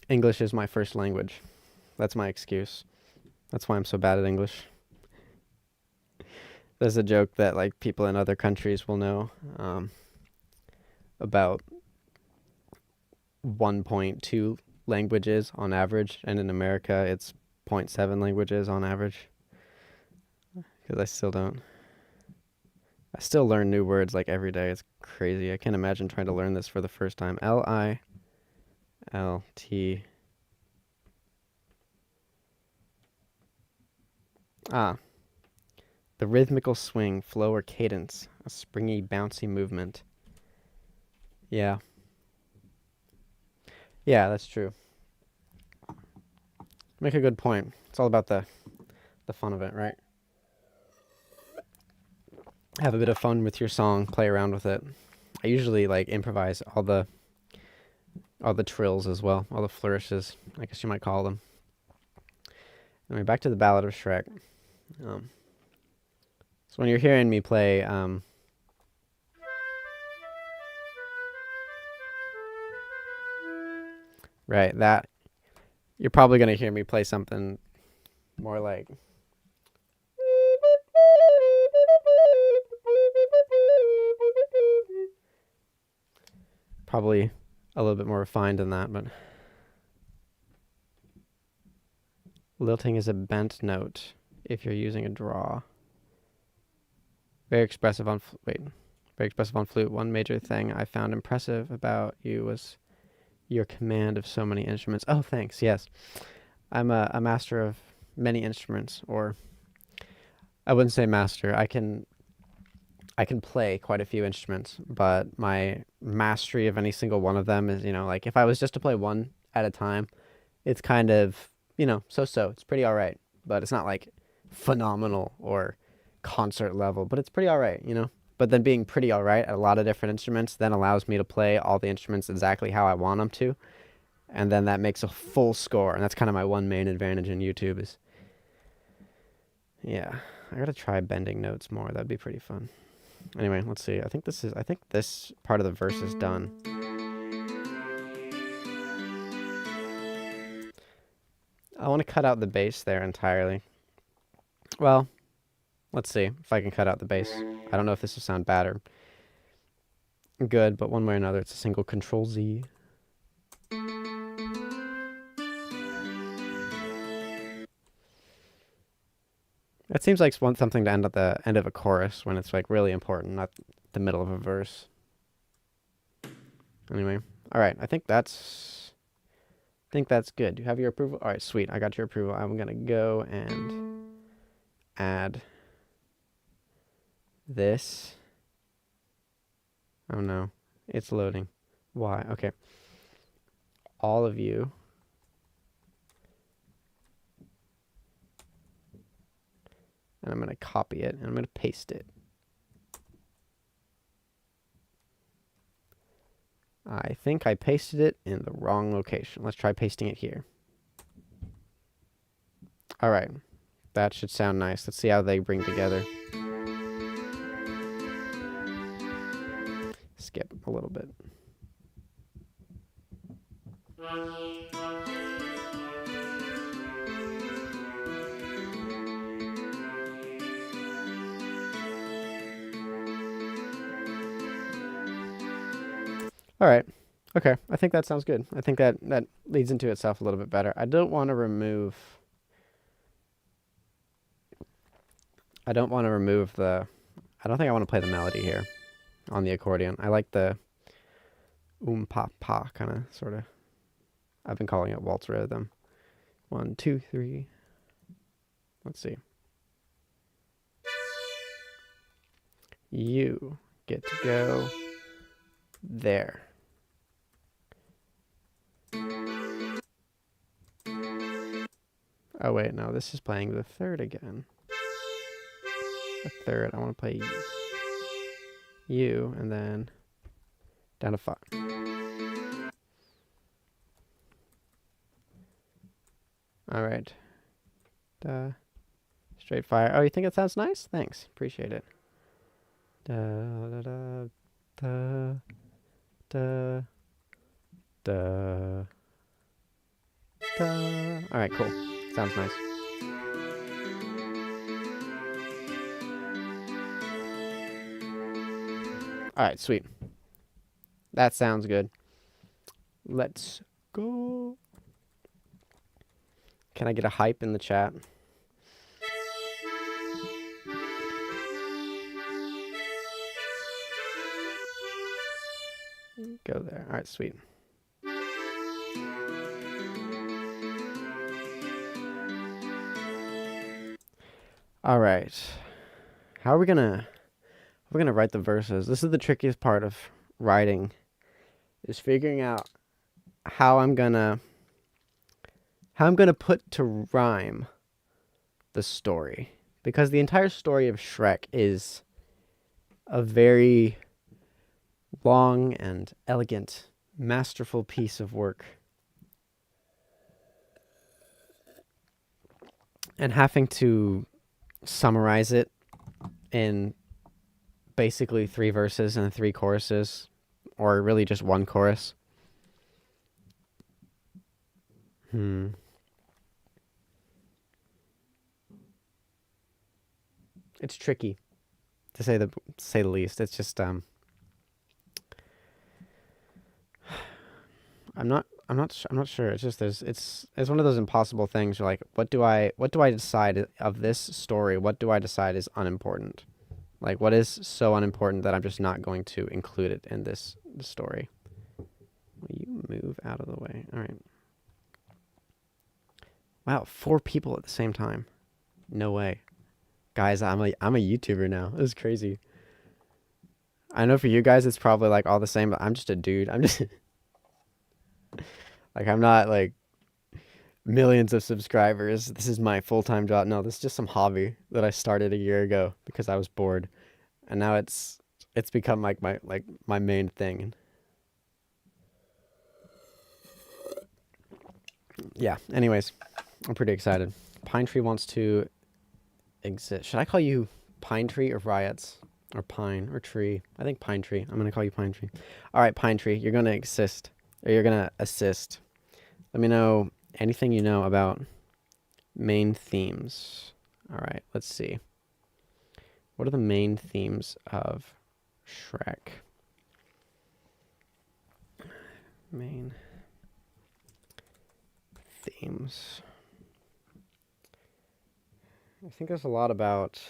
[SPEAKER 1] English is my first language. That's my excuse. That's why I'm so bad at English. There's a joke that like people in other countries will know about 1.2 languages on average, and in America it's 0.7 languages on average. Because I still don't. I still learn new words like every day. It's crazy. I can't imagine trying to learn this for the first time. L-I-L-T. Ah. The rhythmical swing, flow, or cadence. A springy, bouncy movement. Yeah. Yeah, that's true. Make a good point. It's all about the fun of it, right? Have a bit of fun with your song, play around with it. I usually like improvise all the trills as well, all the flourishes, I guess you might call them. Anyway, back to the Ballad of Shrek. So when you're hearing me play, right, that you're probably gonna hear me play something more like. Probably a little bit more refined than that, but lilting is a bent note if you're using a draw. Very expressive on flute. One major thing I found impressive about you was your command of so many instruments. Oh, thanks. Yes, I'm a master of many instruments, or I wouldn't say master. I can play quite a few instruments, but my mastery of any single one of them is, like if I was just to play one at a time, it's kind of, so-so. It's pretty all right, but it's not like phenomenal or concert level, but it's pretty all right, But then being pretty all right at a lot of different instruments then allows me to play all the instruments exactly how I want them to, and then that makes a full score, and that's kind of my one main advantage in YouTube is, yeah, I gotta try bending notes more. That'd be pretty fun. Anyway, let's see. I think this part of the verse is done. I want to cut out the bass there entirely. Well, let's see if I can cut out the bass. I don't know if this will sound bad or good, but one way or another, it's a single Control Z. It seems like something to end at the end of a chorus when it's like really important, not the middle of a verse. Anyway, all right. I think that's good. Do you have your approval? All right, sweet. I got your approval. I'm gonna go and add this. Oh no, it's loading. Why? Okay. All of you. And I'm gonna copy it and I'm gonna paste it. I think I pasted it in the wrong location. Let's try pasting it here. All right, that should sound nice. Let's see how they bring together. Skip a little bit. All right. Okay. I think that sounds good. I think that leads into itself a little bit better. I don't want to remove the... I don't think I want to play the melody here on the accordion. I like the pa pa kind of sort of. I've been calling it waltz rhythm. 1, 2, 3. Let's see. You get to go there. Oh wait, no, this is playing the third again. The third, I want to play you, and then down to 5. All right. Straight fire. Oh, you think it sounds nice? Thanks. Appreciate it. Da da da da da da All right, cool. Sounds nice. All right, sweet. That sounds good. Let's go. Can I get a hype in the chat? Go there. All right, sweet. All right. How are we gonna write the verses? This is the trickiest part of writing, is figuring out how I'm gonna put to rhyme the story, because the entire story of Shrek is a very long and elegant, masterful piece of work. And having to summarize it in basically 3 verses and 3 choruses, or really just 1 chorus. It's tricky, to say the least. It's just I'm not sure. It's just it's one of those impossible things. You're like, what do I decide of this story? What do I decide is unimportant? Like, what is so unimportant that I'm just not going to include it in this story? Will you move out of the way? All right. Wow, 4 people at the same time. No way. Guys, I'm a YouTuber now. This is crazy. I know for you guys it's probably like all the same, but I'm just a dude. I'm just like, I'm not like millions of subscribers. This is my full-time job. No, this is just some hobby that I started a year ago because I was bored. And now it's become like my main thing. Yeah, anyways, I'm pretty excited. Pine Tree wants to exist. Should I call you Pine Tree or Riots? Or Pine or Tree? I think Pine Tree. I'm going to call you Pine Tree. All right, Pine Tree, you're going to assist. Let me know anything you know about main themes. All right, let's see. What are the main themes of Shrek? Main themes. I think there's a lot about...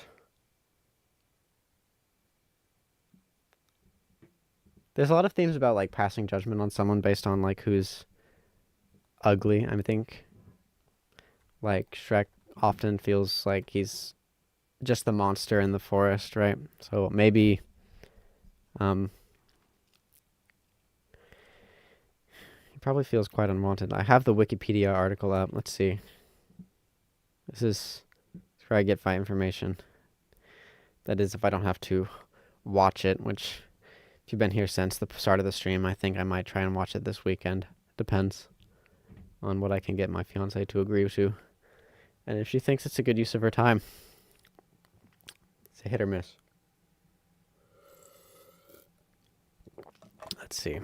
[SPEAKER 1] There's a lot of themes about, like, passing judgment on someone based on, like, who's ugly, I think. Like, Shrek often feels like he's just the monster in the forest, right? So maybe... he probably feels quite unwanted. I have the Wikipedia article up. Let's see. This is where I get my information. That is, if I don't have to watch it, which... If you've been here since the start of the stream, I think I might try and watch it this weekend. Depends on what I can get my fiance to agree to. And if she thinks it's a good use of her time. It's a hit or miss. Let's see.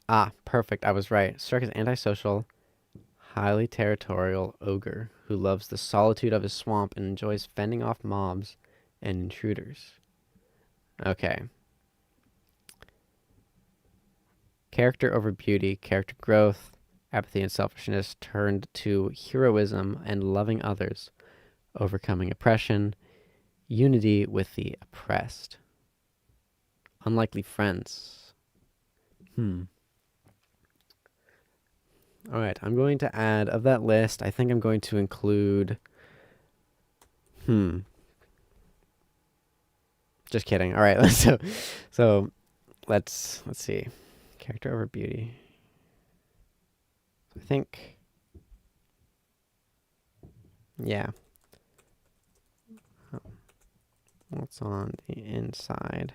[SPEAKER 1] Ah, perfect. I was right. Shrek is antisocial, highly territorial ogre who loves the solitude of his swamp and enjoys fending off mobs and intruders. Okay. Character over beauty, character growth, apathy and selfishness turned to heroism and loving others, overcoming oppression, unity with the oppressed. Unlikely friends. All right, I'm going to add, of that list, I think I'm going to include... Just kidding. All right, so let's see. Character over beauty. I think, yeah. What's on the inside?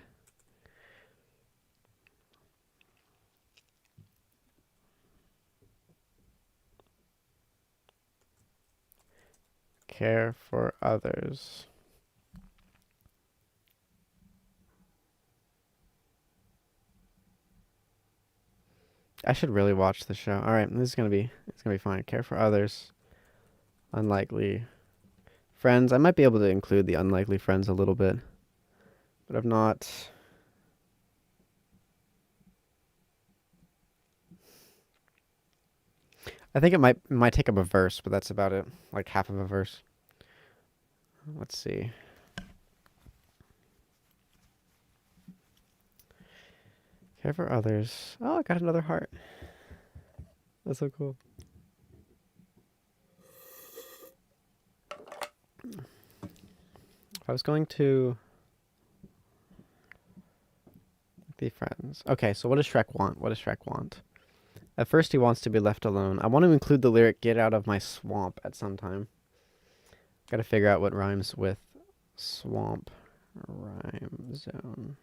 [SPEAKER 1] Care for others. I should really watch the show. All right, it's gonna be fine. Care for others. Unlikely friends. I might be able to include the unlikely friends a little bit, but I'm not. I think it might take up a verse, but that's about it. Like half of a verse. Let's see. Care for others. Oh, I got another heart. That's so cool. If I was going to be friends. Okay, so what does Shrek want? What does Shrek want? At first he wants to be left alone. I want to include the lyric, get out of my swamp at some time. Gotta figure out what rhymes with swamp. Rhyme zone.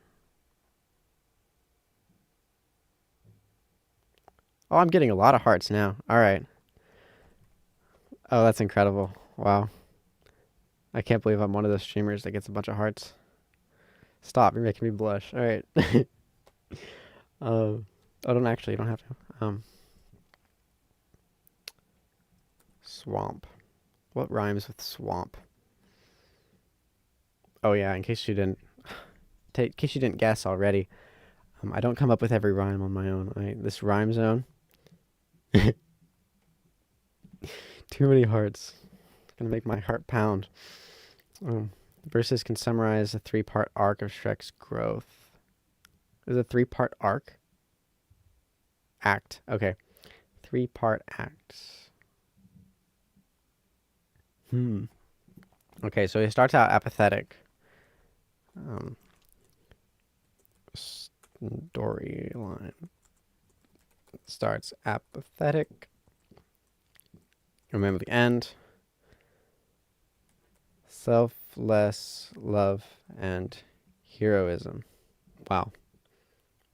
[SPEAKER 1] Oh, I'm getting a lot of hearts now. Alright. Oh, that's incredible. Wow. I can't believe I'm one of those streamers that gets a bunch of hearts. Stop, you're making me blush. Alright. Oh, you don't have to. Swamp. What rhymes with swamp? Oh yeah, in case you didn't guess already, I don't come up with every rhyme on my own. This rhyme zone. Too many hearts. It's gonna make my heart pound. Verses can summarize a 3-part arc of Shrek's growth. Is it a 3-part arc? Act. Okay. 3-part acts. Okay, so he starts out apathetic. Storyline. Starts apathetic. Remember the end. Selfless love and heroism. Wow.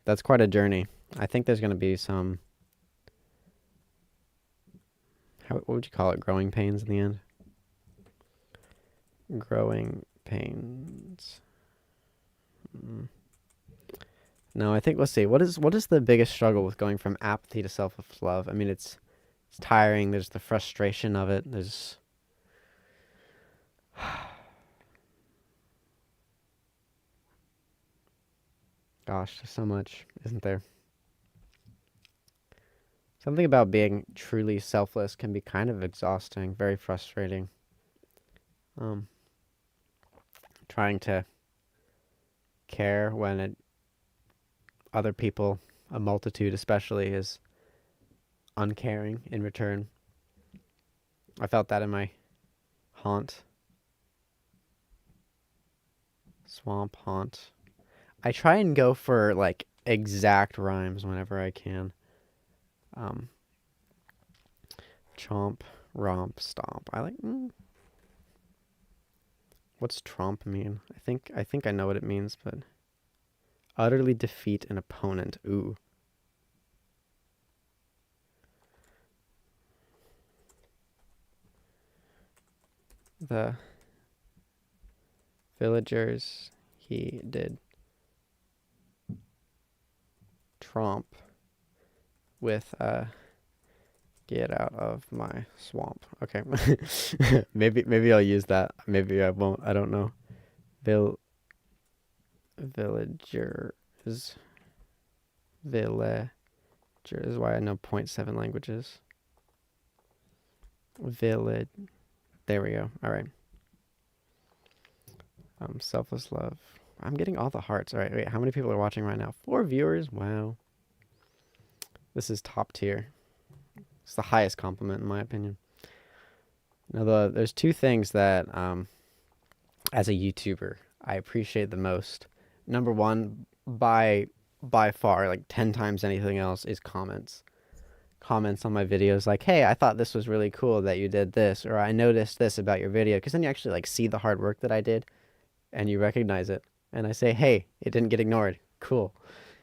[SPEAKER 1] That's quite a journey. I think there's going to be some... what would you call it? Growing pains in the end? Growing pains. No, I think, let's see. What is the biggest struggle with going from apathy to selfless love? I mean, it's tiring. There's the frustration of it. There's... Gosh, there's so much, isn't there? Something about being truly selfless can be kind of exhausting, very frustrating. Trying to care when other people, a multitude especially, is uncaring in return. I felt that in my haunt. Swamp haunt. I try and go for like exact rhymes whenever I can. Chomp, romp, stomp. I like... What's tromp mean? I think I know what it means, but... Utterly defeat an opponent. Ooh. The villagers he did tromp with get out of my swamp. Okay. maybe I'll use that. Maybe I won't. I don't know. Villagers. Villagers. Why I know 0.7 languages. Village. There we go. All right. Selfless love. I'm getting all the hearts. All right. Wait. How many people are watching right now? 4 viewers. Wow. This is top tier. It's the highest compliment in my opinion. Now, there's 2 things that, as a YouTuber, I appreciate the most. Number 1, by far, like 10 times anything else, is comments. Comments on my videos like, hey, I thought this was really cool that you did this, or I noticed this about your video, because then you actually like see the hard work that I did, and you recognize it. And I say, hey, it didn't get ignored. Cool.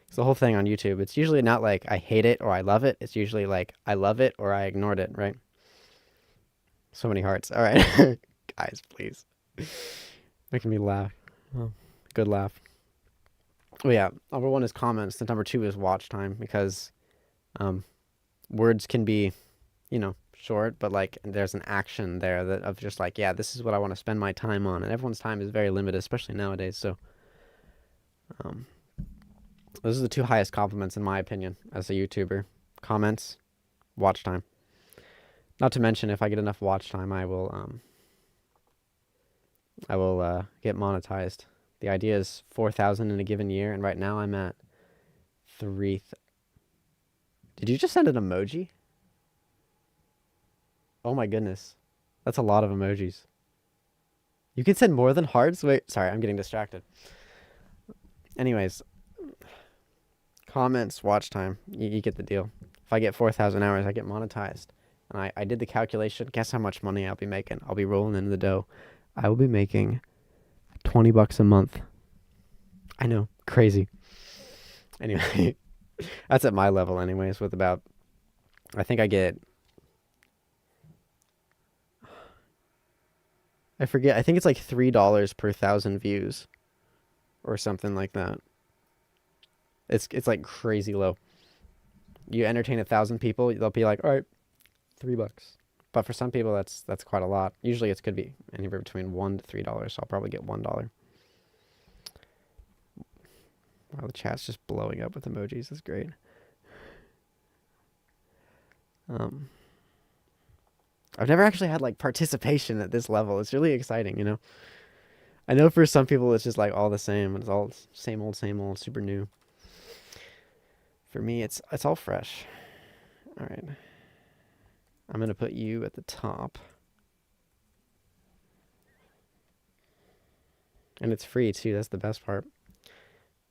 [SPEAKER 1] It's the whole thing on YouTube. It's usually not like I hate it or I love it. It's usually like I love it or I ignored it, right? So many hearts. All right. Guys, please. Making me laugh. Oh, good laugh. Oh, yeah. Number 1 is comments. The number 2 is watch time, because Words can be, you know, short, but like there's an action there that of just like, yeah, this is what I want to spend my time on, and everyone's time is very limited, especially nowadays. So, um, those are the two highest compliments in my opinion as a YouTuber: comments, watch time. Not to mention, if I get enough watch time, I will get monetized. The idea is 4,000 in a given year, and right now I'm at 3. Did you just send an emoji? Oh my goodness. That's a lot of emojis. You can send more than hearts? Wait, sorry, I'm getting distracted. Anyways, comments, watch time. You get the deal. If I get 4,000 hours, I get monetized. And I did the calculation. Guess how much money I'll be making? I'll be rolling in the dough. I will be making $20 a month. I know, crazy. Anyway, that's at my level anyways, with about, I think I get, I forget, I think it's like $3 per 1,000 views or something like that. It's like crazy low. You entertain 1,000 people, they'll be like, all right, $3. But for some people, that's quite a lot. Usually it could be anywhere between $1 to $3, so I'll probably get $1. Wow, the chat's just blowing up with emojis. That's great. I've never actually had like participation at this level. It's really exciting, you know. I know for some people it's just like all the same. It's all same old, super new. For me, it's all fresh. All right. I'm gonna put you at the top, and it's free too. That's the best part.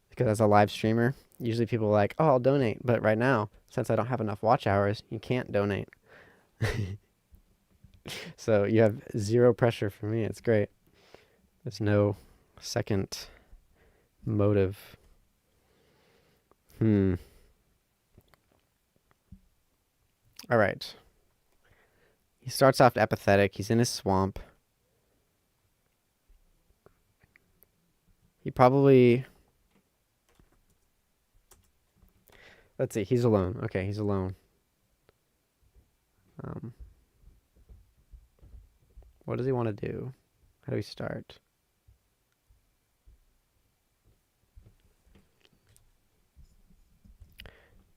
[SPEAKER 1] Because as a live streamer, usually people are like, "Oh, I'll donate," but right now, since I don't have enough watch hours, you can't donate. So you have zero pressure for me. It's great. There's no second motive. All right. He starts off apathetic. He's in his swamp. He probably... Let's see. He's alone. Okay, he's alone. What does he want to do? How do we start?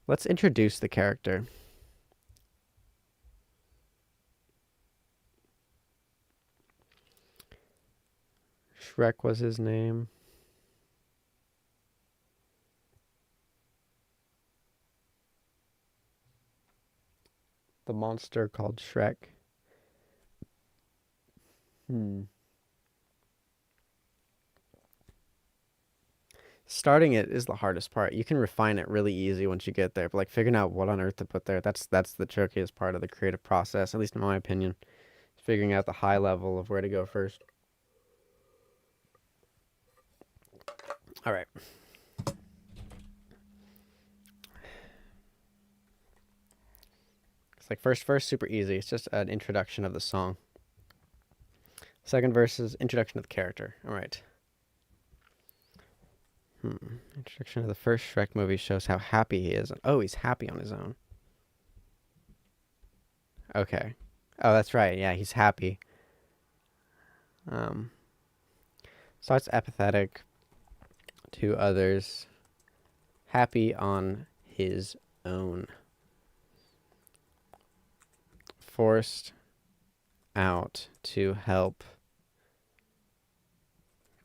[SPEAKER 1] Let's introduce the character. Shrek was his name. The monster called Shrek. Starting it is the hardest part. You can refine it really easy once you get there, but like figuring out what on earth to put there, that's the trickiest part of the creative process, at least in my opinion. Figuring out the high level of where to go first. All right. It's like first verse, super easy. It's just an introduction of the song. Second verse is introduction of the character. All right. Introduction of the first Shrek movie shows how happy he is. Oh, he's happy on his own. Okay. Oh, that's right. Yeah, he's happy. Starts apathetic to others. Happy on his own. Forced out to help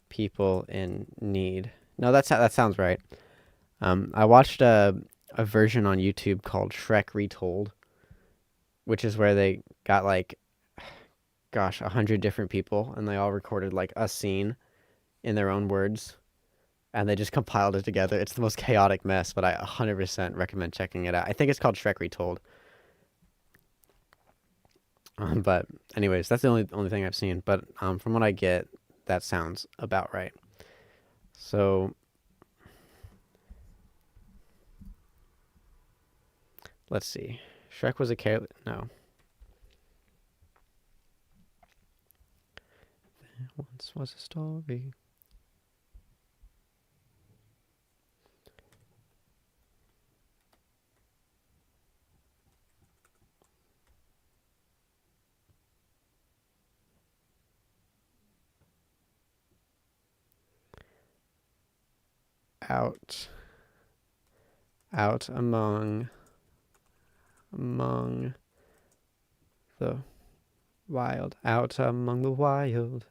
[SPEAKER 1] people in need. No, that sounds right. I watched a version on YouTube called Shrek Retold, which is where they got like, gosh, 100 different people, and they all recorded like a scene in their own words, and they just compiled it together. It's the most chaotic mess, but I 100% recommend checking it out. I think it's called Shrek Retold. But anyways, that's the only thing I've seen. But from what I get, that sounds about right. So let's see. Shrek was a careless... No. There once was a story. out among the wild, out among the wild.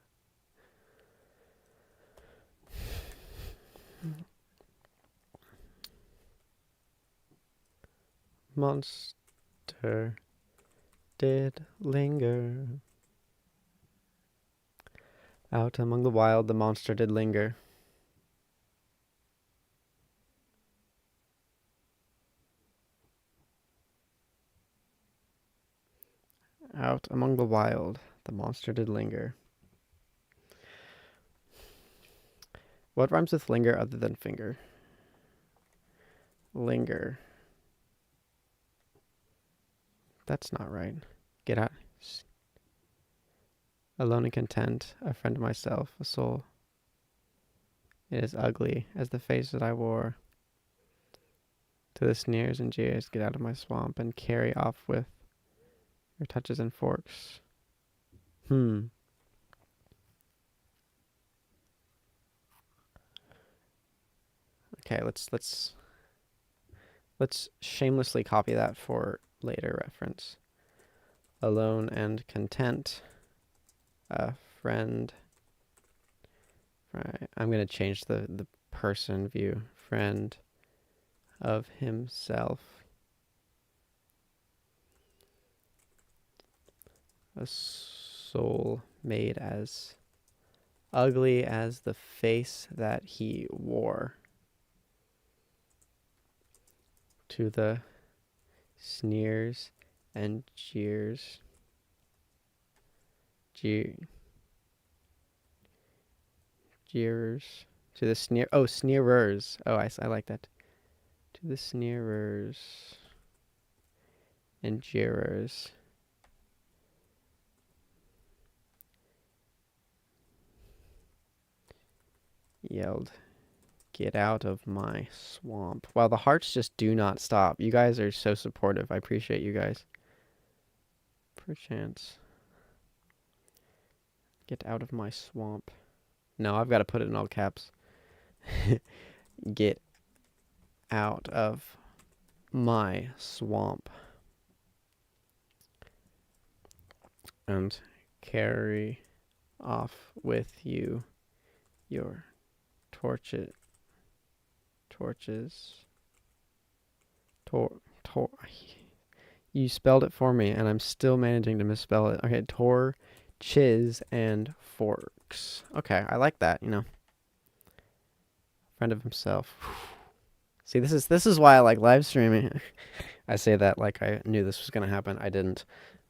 [SPEAKER 1] Monster did linger. Out among the wild, the monster did linger. Out among the wild, the monster did linger. What rhymes with linger other than finger? Linger. That's not right. Get out. Alone and content, a friend of myself, a soul. It is ugly as the face that I wore. To the sneers and jeers, get out of my swamp and carry off with your touches and forks. Okay, let's shamelessly copy that for later reference. Alone and content, a friend. Right, I'm gonna change the person view. Friend of himself. A soul made as ugly as the face that he wore. To the sneers and jeers. Jeerers. To the sneerers. Oh, I like that. To the sneerers and jeerers. Yelled, get out of my swamp. Wow, the hearts just do not stop. You guys are so supportive. I appreciate you guys. Perchance. Get out of my swamp. No, I've got to put it in all caps. Get out of my swamp. And carry off with you your torches. You spelled it for me, and I'm still managing to misspell it. Okay, torches and forks. Okay, I like that. Friend of himself. See, this is why I like live streaming. I say that like I knew this was gonna happen. I didn't.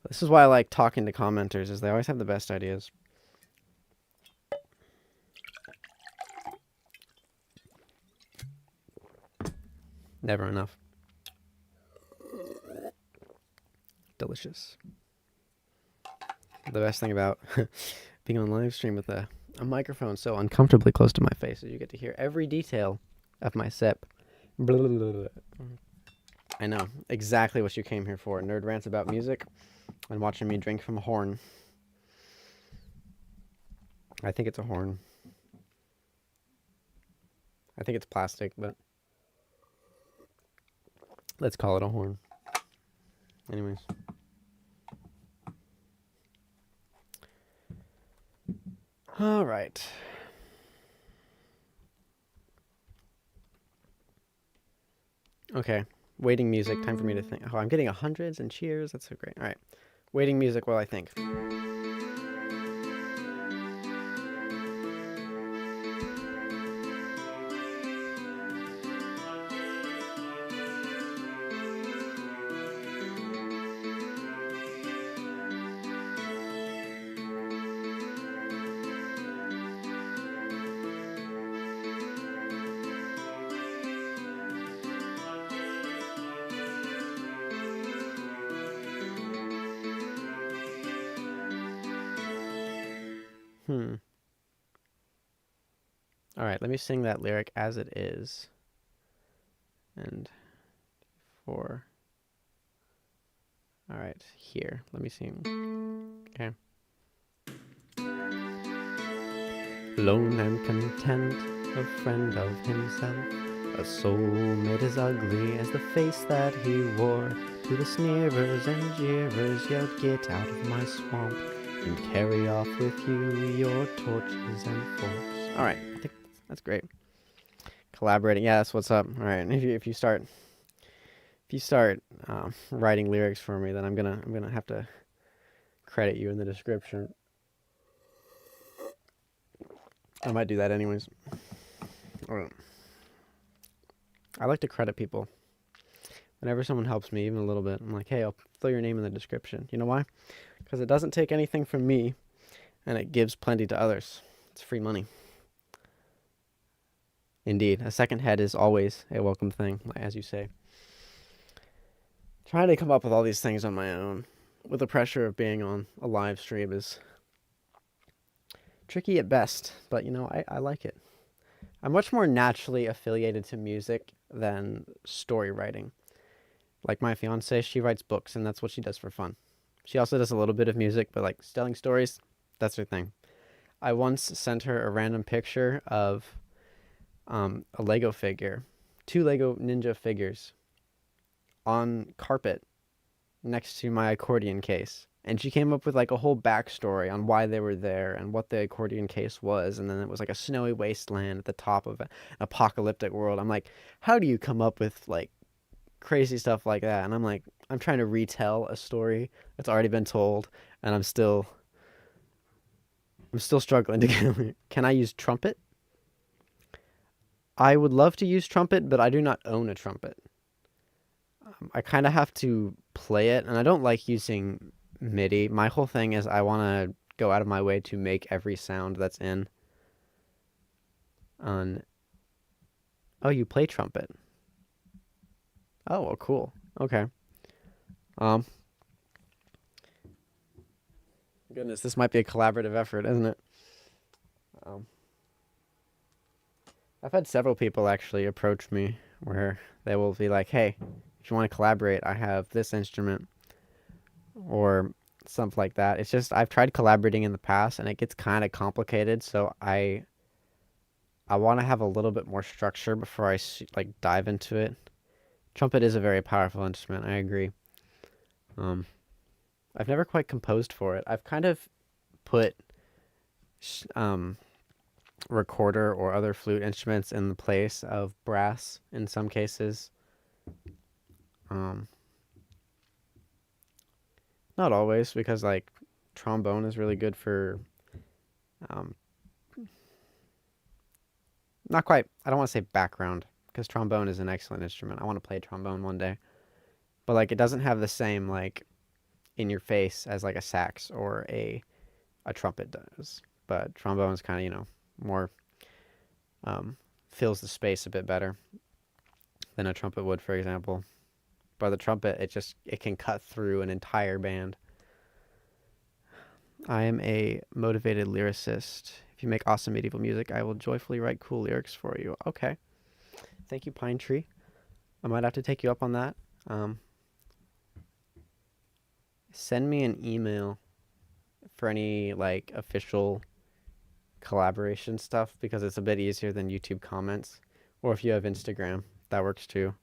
[SPEAKER 1] This is why I like talking to commenters, is they always have the best ideas. Never enough. Delicious. The best thing about being on live stream with a microphone so uncomfortably close to my face is you get to hear every detail of my sip. I know exactly what you came here for. Nerd rants about music and watching me drink from a horn. I think it's a horn. I think it's plastic, but let's call it a horn. Anyways. All right. Okay. Waiting music. Time for me to think. Oh, I'm getting hundreds and cheers. That's so great. All right. Waiting music while I think. All right, let me sing that lyric as it is. And all right, here, let me sing. Okay. Lone and content, a friend of himself, A soul made as ugly as the face that he wore. To the sneerers and jeerers yelled, "Get out of my swamp, and carry off with you your torches and forks." All right, I think that's great. Collaborating, yeah, that's what's up. All right, and if you start writing lyrics for me, then I'm gonna have to credit you in the description. I might do that anyways. All right. I like to credit people. Whenever someone helps me, even a little bit, I'm like, hey, I'll throw your name in the description. You know why? Because it doesn't take anything from me, and it gives plenty to others. It's free money. Indeed, a second head is always a welcome thing, as you say. Trying to come up with all these things on my own, with the pressure of being on a live stream, is tricky at best, but you know, I like it. I'm much more naturally affiliated to music than story writing. Like my fiance, she writes books, and that's what she does for fun. She also does a little bit of music, but like telling stories, that's her thing. I once sent her a random picture of a Lego figure, 2 Lego Ninja figures on carpet next to my accordion case. And she came up with like a whole backstory on why they were there and what the accordion case was. And then it was like a snowy wasteland at the top of an apocalyptic world. I'm like, how do you come up with like crazy stuff like that? And I'm like, I'm trying to retell a story that's already been told, and I'm still struggling to get. Can I use trumpet? I would love to use trumpet, but I do not own a trumpet. I kind of have to play it, and I don't like using MIDI. My whole thing is I want to go out of my way to make every sound that's in. Oh, you play trumpet. Oh, well, cool. Okay. Goodness, this might be a collaborative effort, isn't it? I've had several people actually approach me where they will be like, hey, if you want to collaborate, I have this instrument or something like that. It's just I've tried collaborating in the past, and it gets kind of complicated, so I want to have a little bit more structure before I like dive into it. Trumpet is a very powerful instrument, I agree. I've never quite composed for it. I've kind of put recorder or other flute instruments in the place of brass in some cases. Not always, because like trombone is really good for not quite, I don't want to say background, because trombone is an excellent instrument. I want to play trombone one day. But like it doesn't have the same like in your face as like a sax or a trumpet does. But trombone is kind of, you know, more fills the space a bit better than a trumpet would, for example. But the trumpet, it can cut through an entire band. I am a motivated lyricist. If you make awesome medieval music, I will joyfully write cool lyrics for you. Okay. Thank you, Pine Tree. I might have to take you up on that. Send me an email for any like official collaboration stuff, because it's a bit easier than YouTube comments. Or if you have Instagram, that works too.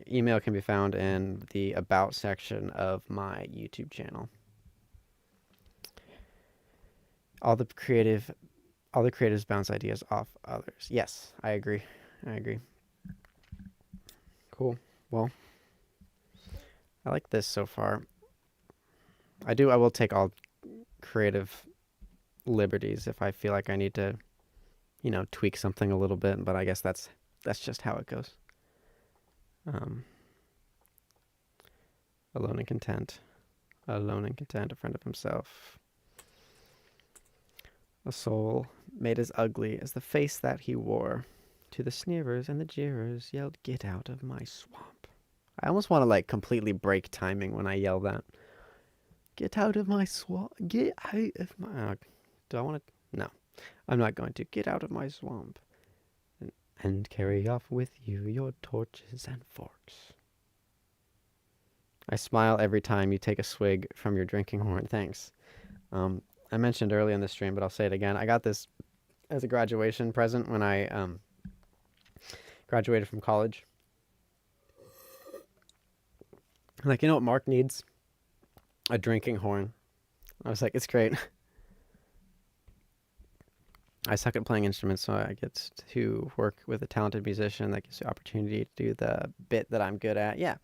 [SPEAKER 1] Email can be found in the About section of my YouTube channel. All the creatives bounce ideas off others. Yes, I agree. Cool. Well, I like this so far. I will take all creative liberties if I feel like I need to, you know, tweak something a little bit, but I guess that's just how it goes. Alone and content, a friend of himself. A soul made as ugly as the face that he wore. To the sneerers and the jeerers yelled, "Get out of my swamp." I almost want to like completely break timing when I yell that. Get out of my swamp. Get out of my... do I want to... no. I'm not going to. Get out of my swamp. And carry off with you your torches and forks. I smile every time you take a swig from your drinking horn. Thanks. I mentioned early in the stream, but I'll say it again. I got this as a graduation present when I Graduated from college. Like, you know what Mark needs? A drinking horn. I was like, it's great. I suck at playing instruments, so I get to work with a talented musician that gives the opportunity to do the bit that I'm good at. Yeah,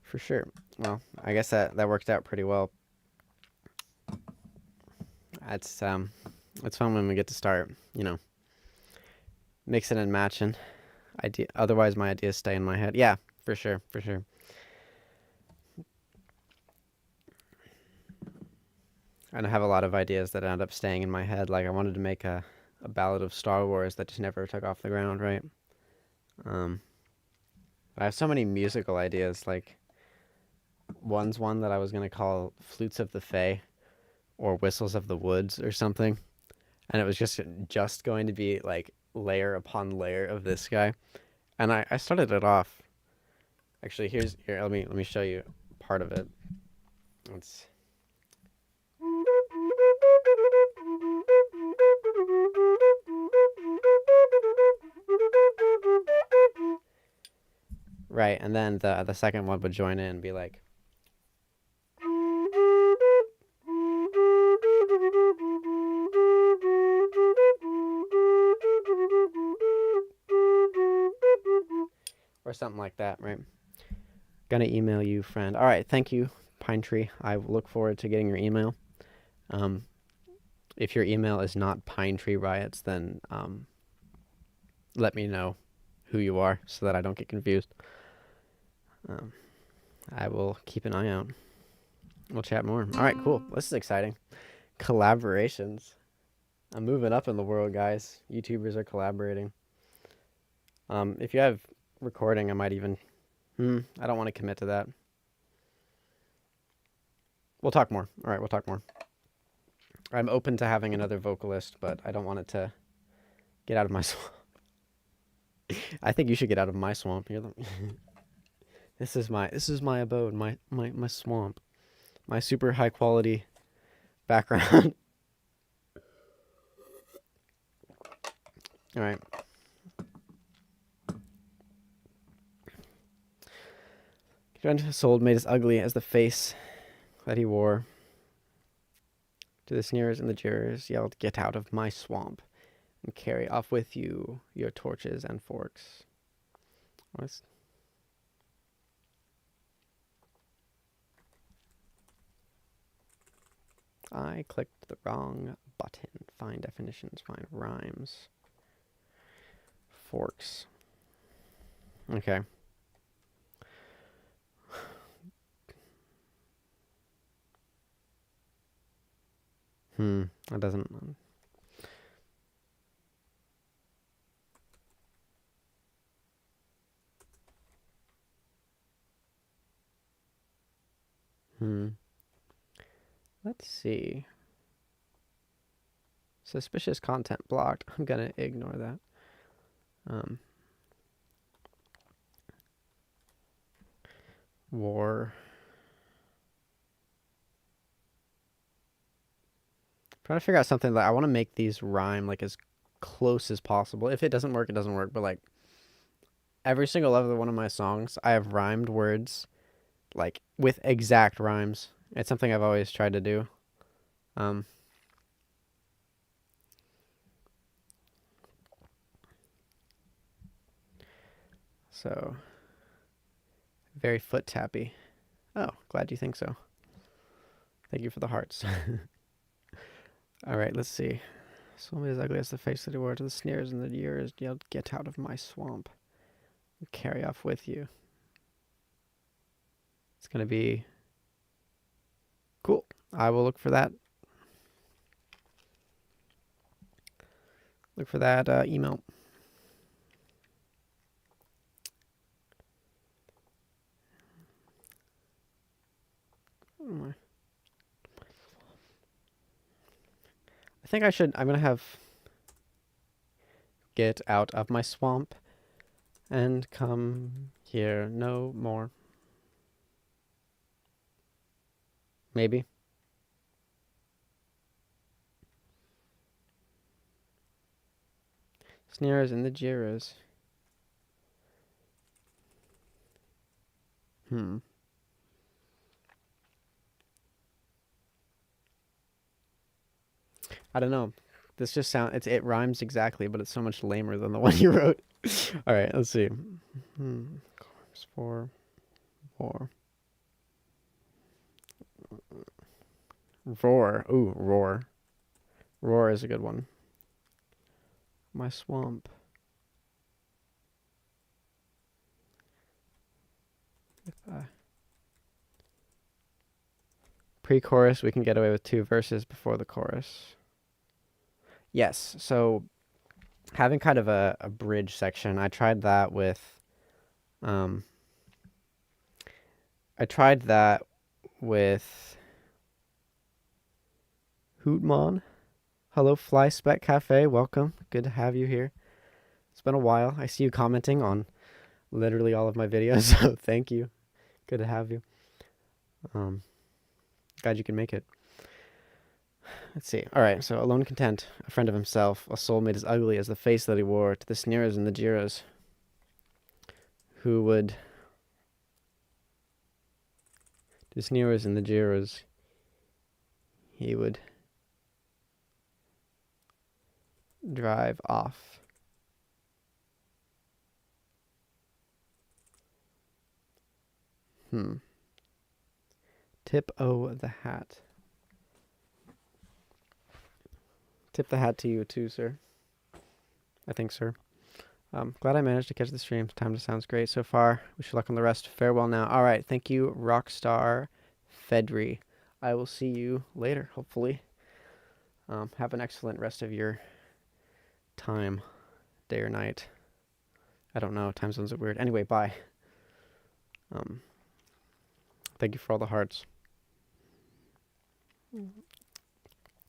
[SPEAKER 1] for sure. Well, I guess that worked out pretty well. It's fun when we get to start, mixing and matching. Otherwise, my ideas stay in my head. Yeah, for sure. And I have a lot of ideas that end up staying in my head. Like I wanted to make a Ballad of Star Wars that just never took off the ground, right? I have so many musical ideas. Like one's one that I was gonna call Flutes of the Fae or Whistles of the Woods or something, and it was just going to be like layer upon layer of this guy. And I started it off. Actually, here. Let me show you part of it. It's right, and then the second one would join in and be like. Or something like that, right? Gonna email you, friend. All right, thank you, Pine Tree. I look forward to getting your email. If your email is not Pine Tree Riots, then let me know who you are so that I don't get confused. I will keep an eye out. We'll chat more. All right, cool. This is exciting. Collaborations. I'm moving up in the world, guys. YouTubers are collaborating. If you have recording, I might even... I don't want to commit to that. We'll talk more. All right, we'll talk more. I'm open to having another vocalist, but I don't want it to get out of my swamp. I think you should get out of my swamp. This is my abode, my swamp, my super high quality background. All right. His soul made as ugly as the face that he wore. To the sneerers and the jeers yelled, "Get out of my swamp, and carry off with you your torches and forks." I clicked the wrong button. Find definitions, find rhymes. Forks. Okay. That doesn't... Let's see. Suspicious content blocked. I'm gonna ignore that. War. Trying to figure out something that I want to make these rhyme like as close as possible. If it doesn't work, it doesn't work. But like every single other one of my songs, I have rhymed words like with exact rhymes. It's something I've always tried to do. So very foot tappy. Oh, glad you think so. Thank you for the hearts. All right, let's see. Soul as ugly as the face that he wore, to the sneers and the jeers yelled, "Get out of my swamp and carry off with you." It's going to be cool. I will look for that. Look for that email. I think I'm going to have "Get out of my swamp and come here no more." Maybe. Sneers and the jeers. I don't know. This just it rhymes exactly, but it's so much lamer than the one you wrote. All right, let's see. Chorus 4, 4. Roar. Ooh, roar. Roar is a good one. My swamp. Pre-chorus, we can get away with 2 verses before the chorus. Yes, so having kind of a bridge section, I tried that with Hootmon. Hello, Fly Spec Cafe. Welcome. Good to have you here. It's been a while. I see you commenting on literally all of my videos, so thank you. Good to have you. Glad you can make it. Let's see. All right, so alone content, a friend of himself, a soul made as ugly as the face that he wore, to the sneerers and the jeerers, who would... To sneerers and the jeerers, he would drive off. Tip-o the hat. Tip the hat to you too, sir. I think, sir. Glad I managed to catch the stream. Time to sounds great so far. Wish you luck on the rest. Farewell now. All right. Thank you, Rockstar Fedri. I will see you later, hopefully. Have an excellent rest of your time, day or night. I don't know. Time zones are weird. Anyway, bye. Thank you for all the hearts.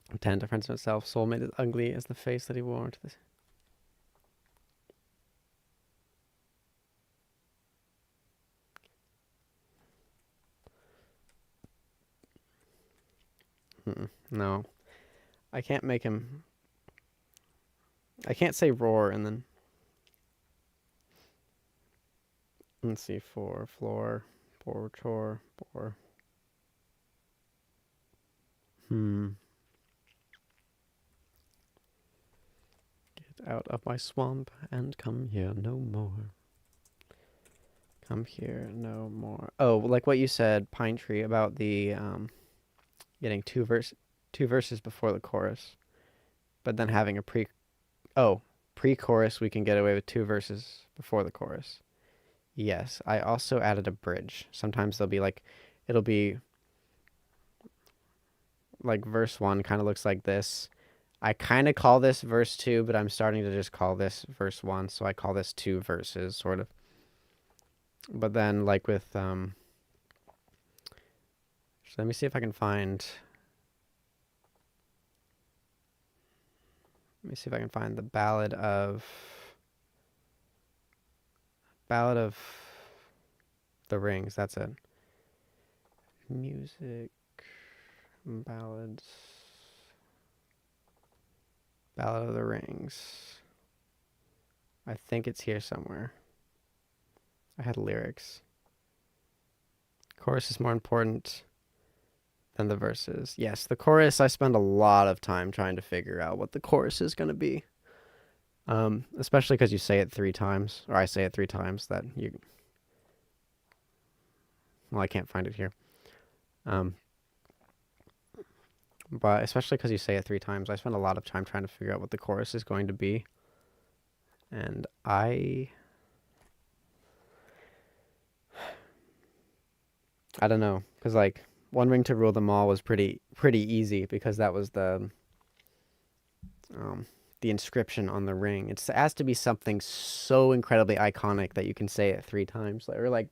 [SPEAKER 1] Pretend a friend of himself. Soul made as ugly as the face that he wore to this. No. I can't make him... I can't say roar and then... Let's see. For, floor, bore, chore, bore. Get out of my swamp and come here no more. Come here no more. Oh, like what you said, Pine Tree, about the getting two verses before the chorus, but then having a pre-chorus we can get away with 2 verses before the chorus. Yes, I also added a bridge. Sometimes it'll be like verse 1 kind of looks like this. I kind of call this verse 2, but I'm starting to just call this verse 1, so I call this 2 verses, sort of. But then, like with, so let me see if I can find, the Ballad of the Rings, that's it. Music, ballads, Ballad of the Rings. I think it's here somewhere. I had lyrics. Chorus is more important than the verses. Yes, the chorus, I spend a lot of time trying to figure out what the chorus is going to be. Especially because you say it 3 times, or I say it 3 times, that you... Well, I can't find it here. But especially because you say it 3 times, I spend a lot of time trying to figure out what the chorus is going to be. And I don't know, because like One Ring to Rule Them All was pretty easy because that was the inscription on the ring. It has to be something so incredibly iconic that you can say it 3 times, or like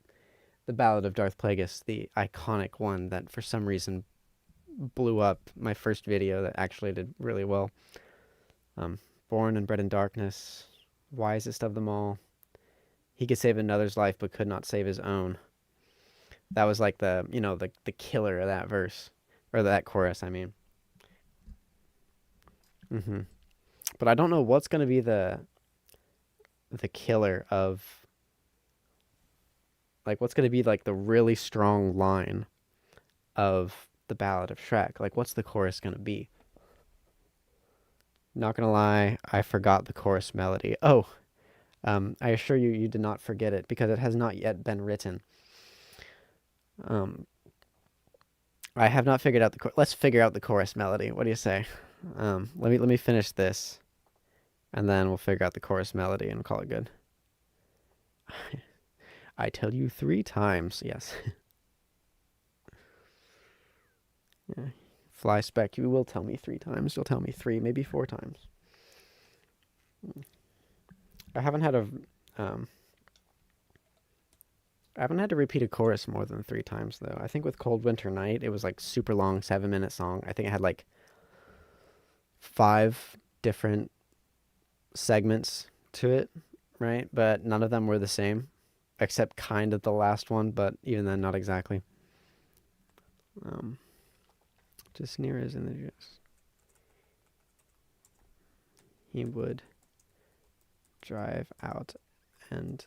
[SPEAKER 1] the Ballad of Darth Plagueis, the iconic one that for some reason blew up. My first video that actually did really well. Born and bred in darkness, wisest of them all. He could save another's life but could not save his own. That was like the killer of that verse, or that chorus, I mean. But I don't know what's going to be the killer of Like, what's going to be like the really strong line of the Ballad of Shrek? Like, what's the chorus going to be? Not going to lie, I forgot the chorus melody. Oh, I assure you, you did not forget it because it has not yet been written. I have not figured out the let's figure out the chorus melody. What do you say? Let me finish this, and then we'll figure out the chorus melody and call it good. I tell you 3 times, yes. Yeah. Fly spec, you will tell me 3 times. You'll tell me 3, maybe 4 times. I haven't had to repeat a chorus more than 3 times though. I think with Cold Winter Night, it was like super long, 7-minute song. I think it had like 5 different segments to it, right? But none of them were the same, except kind of the last one, but even then, not exactly. Just near as in the gist. He would drive out and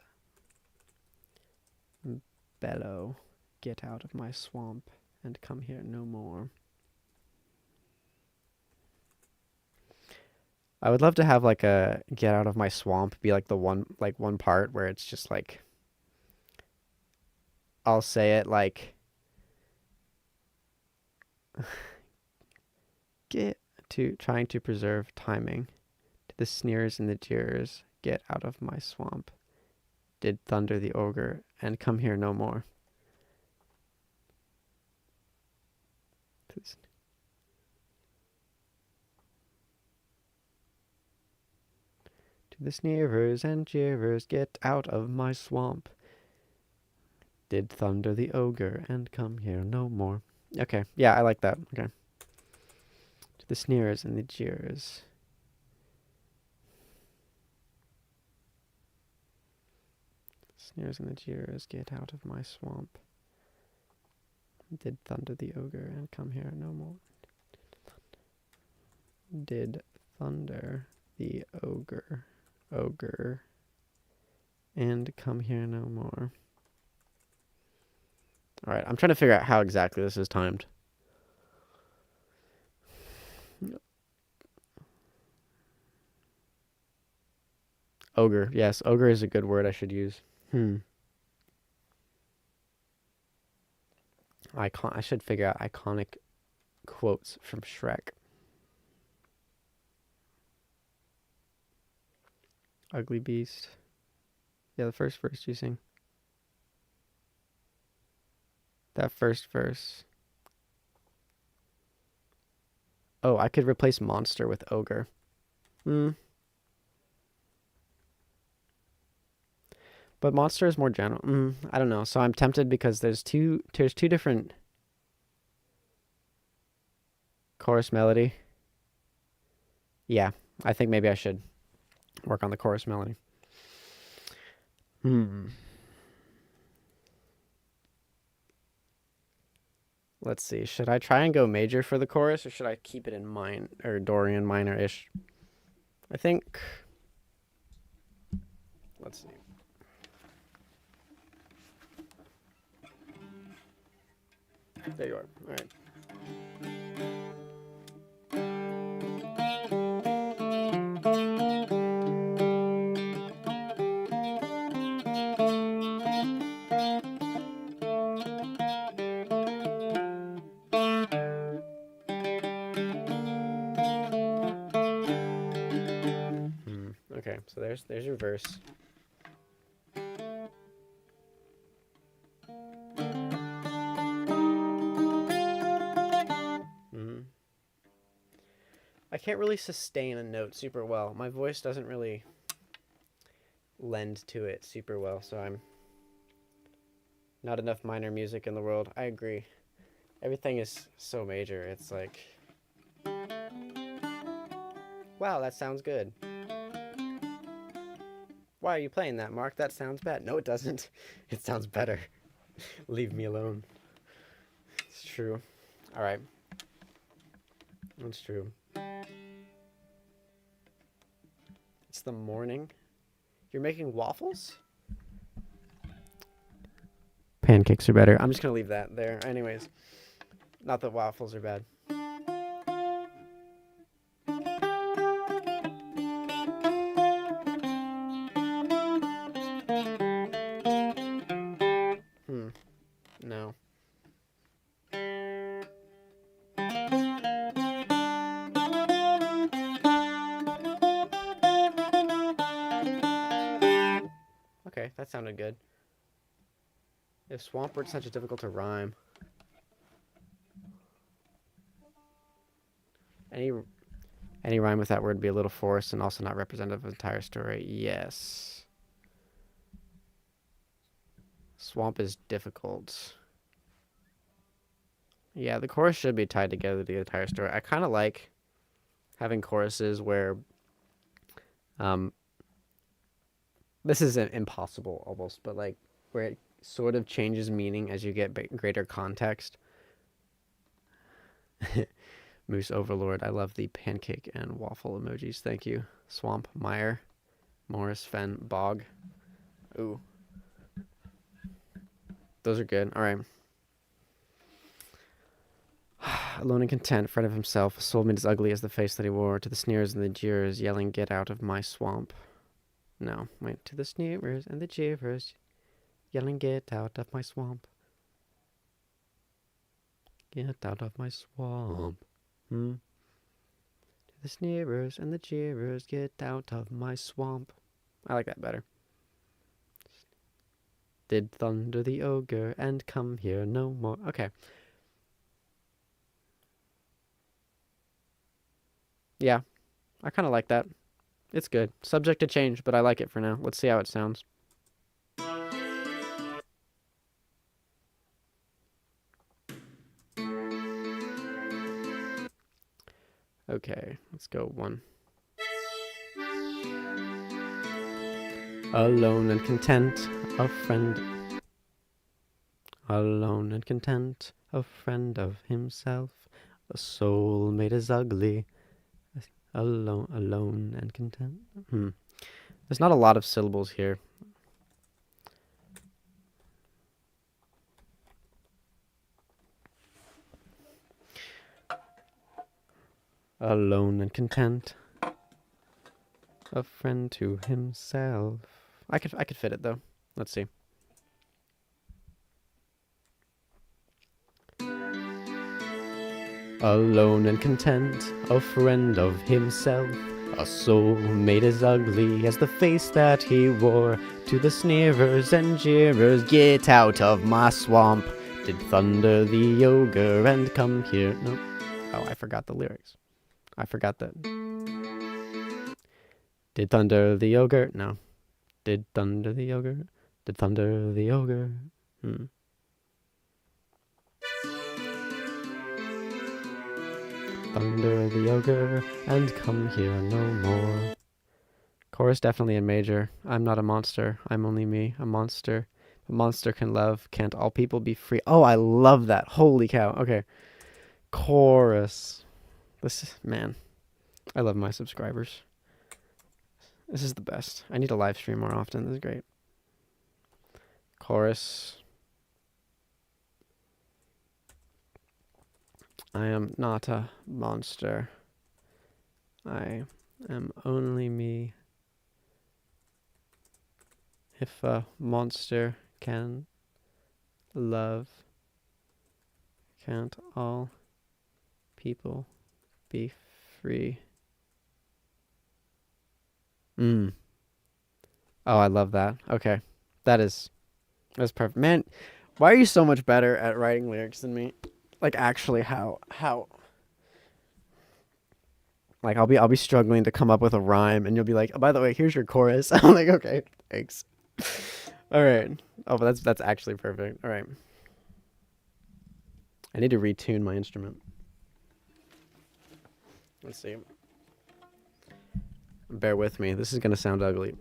[SPEAKER 1] bellow, get out of my swamp and come here no more. I would love to have like a get out of my swamp be like the one part where it's just like I'll say it like get to trying to preserve timing to the sneers and the jeers, get out of my swamp. Did thunder the ogre and come here no more. To the sneerers and jeerers, get out of my swamp. Did thunder the ogre and come here no more. Okay, yeah, I like that. Okay. To the sneerers and the jeers. Sneers and the jeers, get out of my swamp. Did thunder the ogre and come here no more. Did thunder the ogre and come here no more. All right, I'm trying to figure out how exactly this is timed. Ogre, yes, ogre is a good word I should use. I should figure out iconic quotes from Shrek. Ugly Beast. Yeah, the first verse you sing. That first verse. Oh, I could replace monster with ogre. But monster is more general. I don't know. So I'm tempted because there's two different chorus melody. Yeah, I think maybe I should work on the chorus melody. Let's see. Should I try and go major for the chorus, or should I keep it in minor or Dorian minor-ish? I think. Let's see. There you are. All right. Okay, so there's your verse. I can't really sustain a note super well. My voice doesn't really lend to it super well, so I'm not enough minor music in the world. I agree. Everything is so major. It's like, wow, that sounds good. Why are you playing that, Mark? That sounds bad. No, it doesn't. It sounds better. Leave me alone. It's true. All right. That's true. It's the morning. You're making waffles? Pancakes are better. I'm just gonna leave that there. Anyways, not that waffles are bad. No. Okay, that sounded good. If swamp weren't such a difficult to rhyme. Any rhyme with that word would be a little forced and also not representative of the entire story. Yes. Swamp is difficult. Yeah, the chorus should be tied together the entire story. I kind of like having choruses where this isn't impossible almost, but like where it sort of changes meaning as you get greater context. Moose Overlord, I love the pancake and waffle emojis. Thank you. Swamp, Mire, Morris, Fen, Bog. Ooh. Those are good. All right. Alone and content, friend of himself, a soul made as ugly as the face that he wore, to the sneers and the jeers, yelling, "Get out of my swamp." No, wait. To the sneerers and the jeerers, yelling, "Get out of my swamp. Get out of my swamp." To the sneerers and the jeerers, get out of my swamp. I like that better. Did thunder the ogre and come here no more. Okay. Yeah, I kind of like that. It's good. Subject to change, but I like it for now. Let's see how it sounds. Okay, let's go one. Alone and content, a friend. Alone and content, a friend of himself. A soul made as ugly. Alone and content. There's not a lot of syllables here. Alone and content, a friend to himself. I could fit it though. Let's see. Alone and content, a friend of himself. A soul made as ugly as the face that he wore. To the sneerers and jeerers, get out of my swamp. Did thunder the ogre and come here? No. Oh, I forgot the lyrics. I forgot that. Did thunder the ogre? No. Did thunder the ogre? Did thunder the ogre? Thunder the ogre and come here no more. Chorus definitely in major. I'm not a monster. I'm only me, a monster. A monster can love. Can't all people be free? Oh, I love that. Holy cow. Okay. Chorus. This is, man, I love my subscribers. This is the best. I need a live stream more often. This is great. Chorus. I am not a monster. I am only me. If a monster can love, can't all people be free? Oh, I love that. Okay. That's perfect. Man, why are you so much better at writing lyrics than me? Like, actually, how? Like, I'll be struggling to come up with a rhyme, and you'll be like, "Oh, by the way, here's your chorus." I'm like, "Okay, thanks." All right. Oh, but that's actually perfect. All right. I need to retune my instrument. Let's see. Bear with me. This is gonna sound ugly.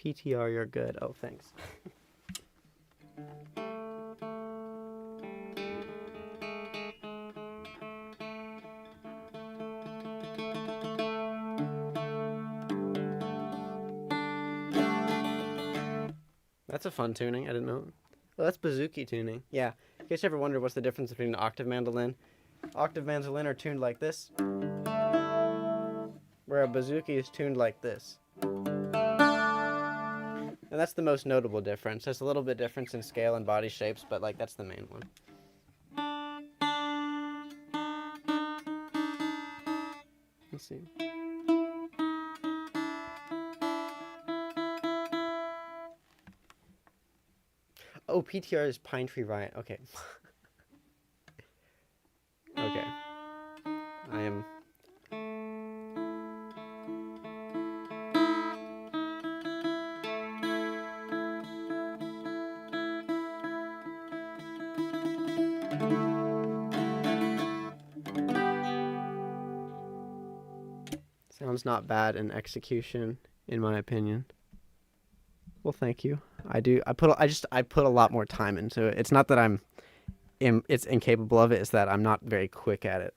[SPEAKER 1] PTR, you're good. Oh, thanks. That's a fun tuning. I didn't know. Well, that's bouzouki tuning. Yeah. In case you ever wondered what's the difference between an octave mandolin. Octave mandolin are tuned like this, where a bouzouki is tuned like this. And that's the most notable difference. There's a little bit difference in scale and body shapes, but like that's the main one. Let's see. Oh, PTR is Pine Tree Riot. Okay. Okay. I am... Sounds not bad in execution, in my opinion. Well, thank you. I put a lot more time into it. It's not that it's incapable of it. It's that I'm not very quick at it.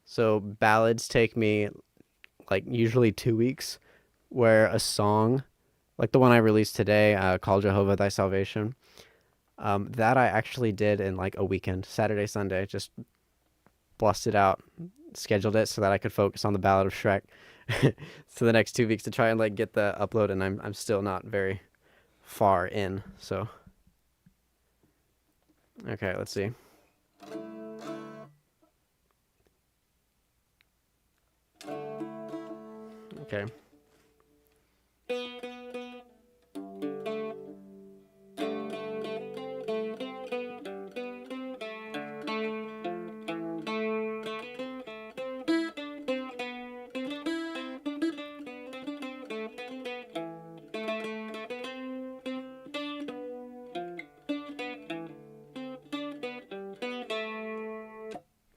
[SPEAKER 1] So ballads take me like usually 2 weeks, where a song, like the one I released today, called Jehovah Thy Salvation, that I actually did in like a weekend, Saturday, Sunday, just busted out, scheduled it so that I could focus on the Ballad of Shrek for the next 2 weeks to try and like get the upload, and I'm still not very far in, so okay, let's see. Okay.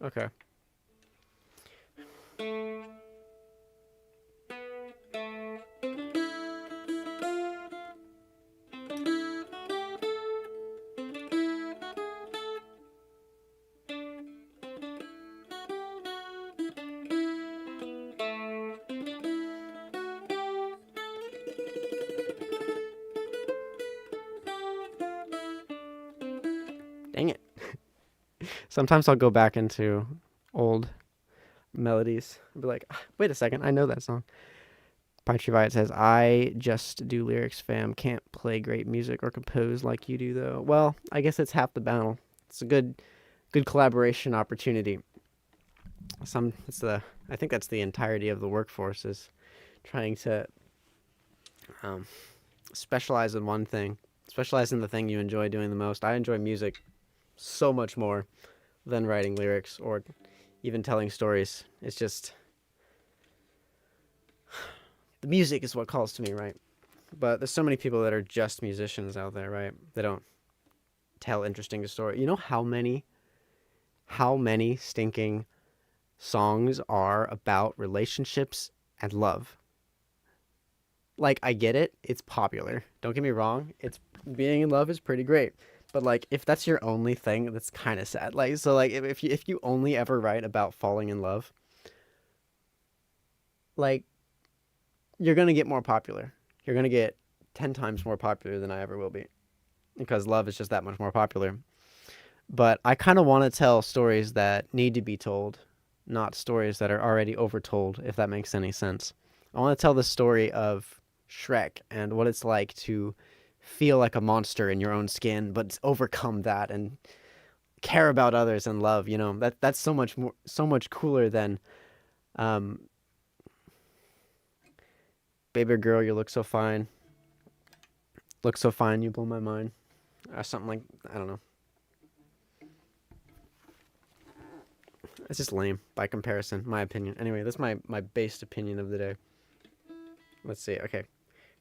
[SPEAKER 1] Okay. Dang it. Sometimes I'll go back into old melodies and be like, wait a second, I know that song. Pine Tree Riot says, I just do lyrics, fam. Can't play great music or compose like you do, though. Well, I guess it's half the battle. It's a good collaboration opportunity. I think that's the entirety of the workforce, is trying to specialize in one thing. Specialize in the thing you enjoy doing the most. I enjoy music so much more than writing lyrics or even telling stories. It's just... the music is what calls to me, right? But there's so many people that are just musicians out there, right? They don't tell interesting stories. You know how many stinking songs are about relationships and love? Like, I get it. It's popular. Don't get me wrong. Being in love is pretty great. But like, if that's your only thing, that's kind of sad. Like, so like, if you only ever write about falling in love, like, you're gonna get more popular. You're gonna get 10 times more popular than I ever will be, because love is just that much more popular. But I kind of want to tell stories that need to be told, not stories that are already overtold, if that makes any sense. I want to tell the story of Shrek and what it's like to feel like a monster in your own skin, but overcome that and care about others and love. You know, that's so much cooler than, baby girl, you look so fine. Look so fine, you blow my mind. Or something like, I don't know. It's just lame by comparison, my opinion. Anyway, that's my based opinion of the day. Let's see. Okay,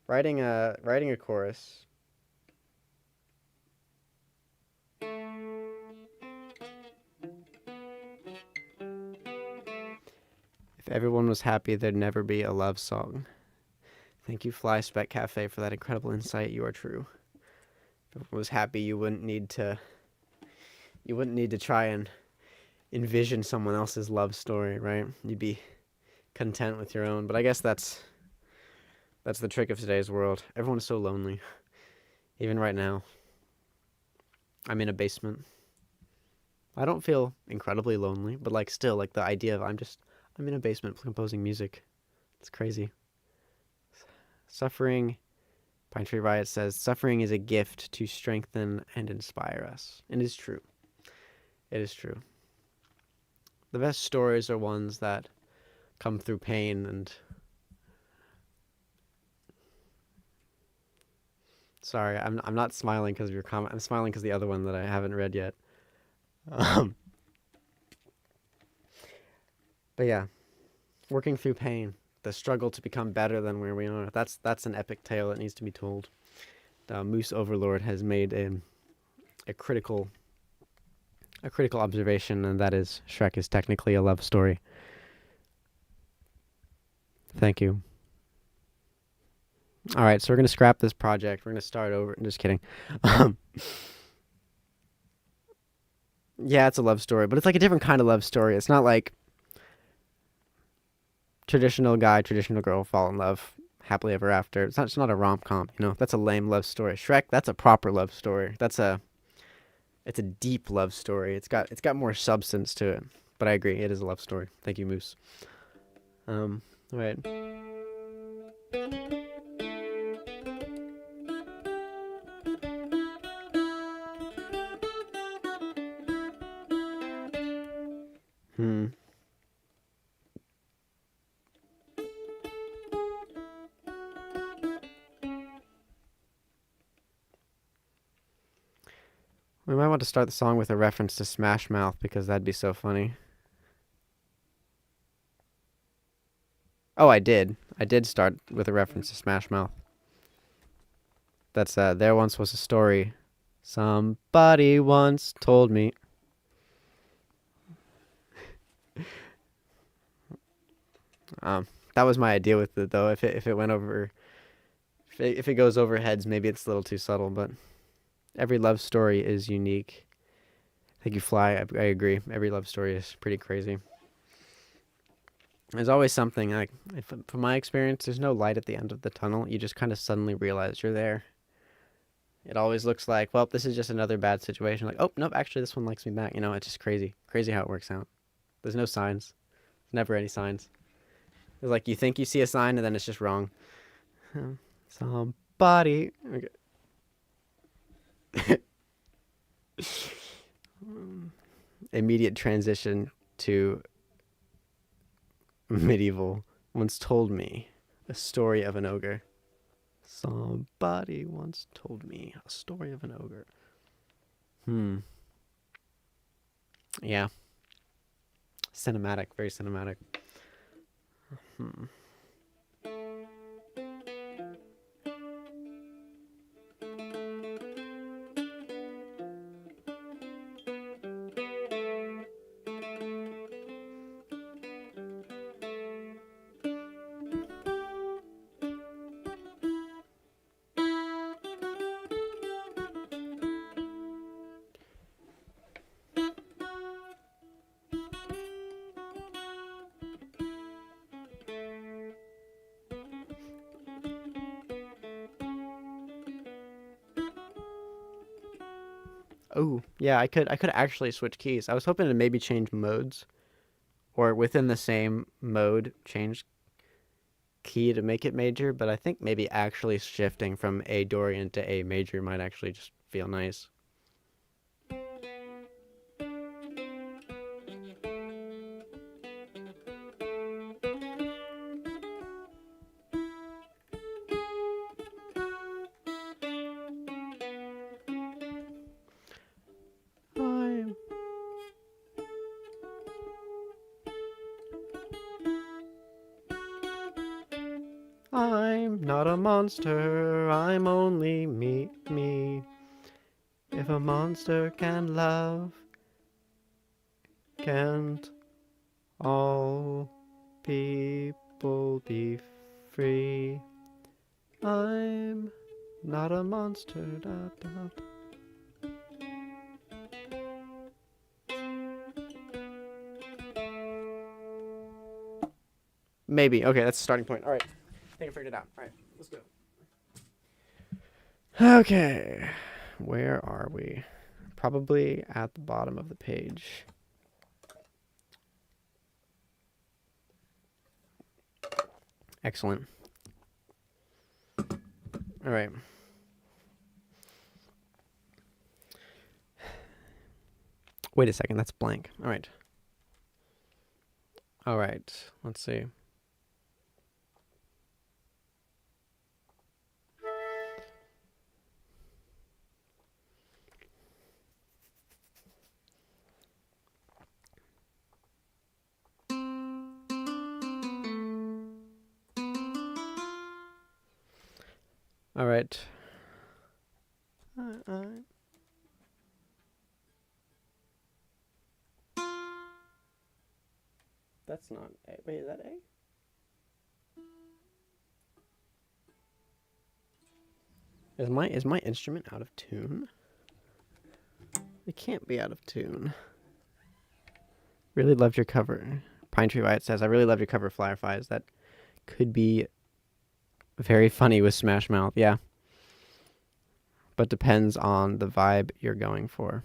[SPEAKER 1] writing a chorus. If everyone was happy, there'd never be a love song. Thank you, Fly Spec Cafe, for that incredible insight. You are true. If everyone was happy, you wouldn't need to try and envision someone else's love story, right? You'd be content with your own. But I guess that's the trick of today's world. Everyone is so lonely. Even right now. I'm in a basement. I don't feel incredibly lonely, but like still, like the idea of I'm in a basement composing music. It's crazy. Suffering, Pine Tree Riot says, suffering is a gift to strengthen and inspire us. And it is true. It is true. The best stories are ones that come through pain and... Sorry, I'm not smiling because of your comment. I'm smiling because the other one that I haven't read yet. But yeah, working through pain, the struggle to become better than where we are. That's an epic tale that needs to be told. Moose Overlord has made a critical observation, and that is Shrek is technically a love story. Thank you. All right, so we're going to scrap this project. We're going to start over. I'm just kidding. Yeah, it's a love story, but it's like a different kind of love story. It's not like traditional guy, traditional girl fall in love happily ever after. It's not a rom-com, you know. That's a lame love story. Shrek, that's a proper love story. It's a deep love story. It's got more substance to it. But I agree, it is a love story. Thank you, Moose. All right. We might want to start the song with a reference to Smash Mouth because that'd be so funny. Oh, I did. I did start with a reference to Smash Mouth. That's There Once Was a Story. Somebody once told me. That was my idea with it, though. If it went over, if it goes over heads, maybe it's a little too subtle. But every love story is unique. Thank you, Fly. I agree. Every love story is pretty crazy. There's always something like, from my experience, there's no light at the end of the tunnel. You just kind of suddenly realize you're there. It always looks like, well, this is just another bad situation. Like, oh, nope, actually, this one likes me back. You know, it's just crazy. Crazy how it works out. There's no signs. There's never any signs. It's like you think you see a sign and then it's just wrong. Somebody. Okay. Immediate transition to medieval. Once told me a story of an ogre. Somebody once told me a story of an ogre. Yeah. Cinematic, very cinematic. Oh, yeah, I could actually switch keys. I was hoping to maybe change modes, or within the same mode change key to make it major, but I think maybe actually shifting from A Dorian to A major might actually just feel nice. I'm not a monster, I'm only me. If a monster can love, can't all people be free? I'm not a monster. Da, da, da. Maybe. Okay, that's the starting point. All right. I think I figured it out. All right, let's go. Okay. Where are we? Probably at the bottom of the page. Excellent. All right. Wait a second, that's blank. All right. All right, let's see. All right. That's not A. Wait, is that A? Is my instrument out of tune? It can't be out of tune. Really loved your cover. Pine Tree Wyatt says, I really loved your cover of Fireflies. That could be very funny with Smash Mouth, yeah. But depends on the vibe you're going for.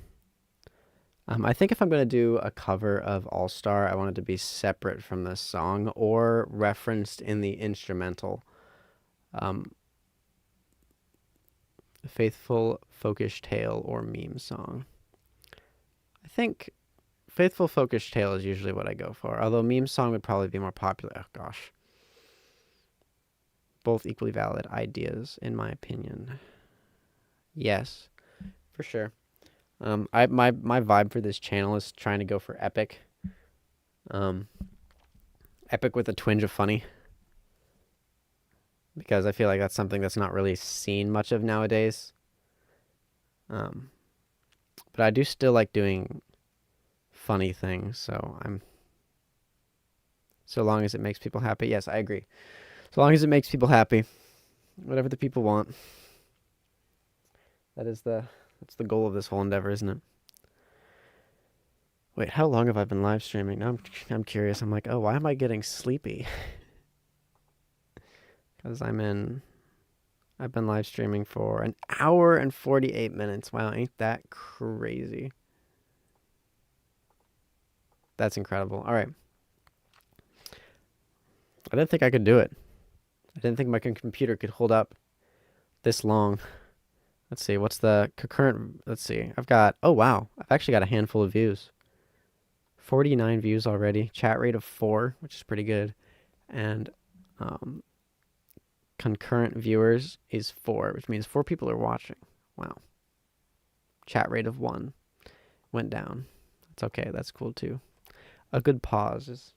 [SPEAKER 1] I think if I'm going to do a cover of All Star, I want it to be separate from the song or referenced in the instrumental. Faithful Folkish Tale or meme song. I think Faithful Folkish Tale is usually what I go for, although meme song would probably be more popular. Oh, gosh. Both equally valid ideas, in my opinion. Yes, for sure. My vibe for this channel is trying to go for epic. Epic with a twinge of funny. Because I feel like that's something that's not really seen much of nowadays. But I do still like doing funny things, so so long as it makes people happy. Yes, I agree. So long as it makes people happy. Whatever the people want. That's the goal of this whole endeavor, isn't it? Wait, how long have I been live streaming? Now I'm curious. I'm like, oh, why am I getting sleepy? Because I've been live streaming for an hour and 48 minutes. Wow, ain't that crazy? That's incredible. All right. I didn't think I could do it. I didn't think my computer could hold up this long. Let's see, what's the concurrent? Let's see. Oh wow, I've actually got a handful of views. 49 views already. Chat rate of 4, which is pretty good. And concurrent viewers is 4, which means 4 people are watching. Wow. Chat rate of 1 went down. That's okay. That's cool too. A good pause is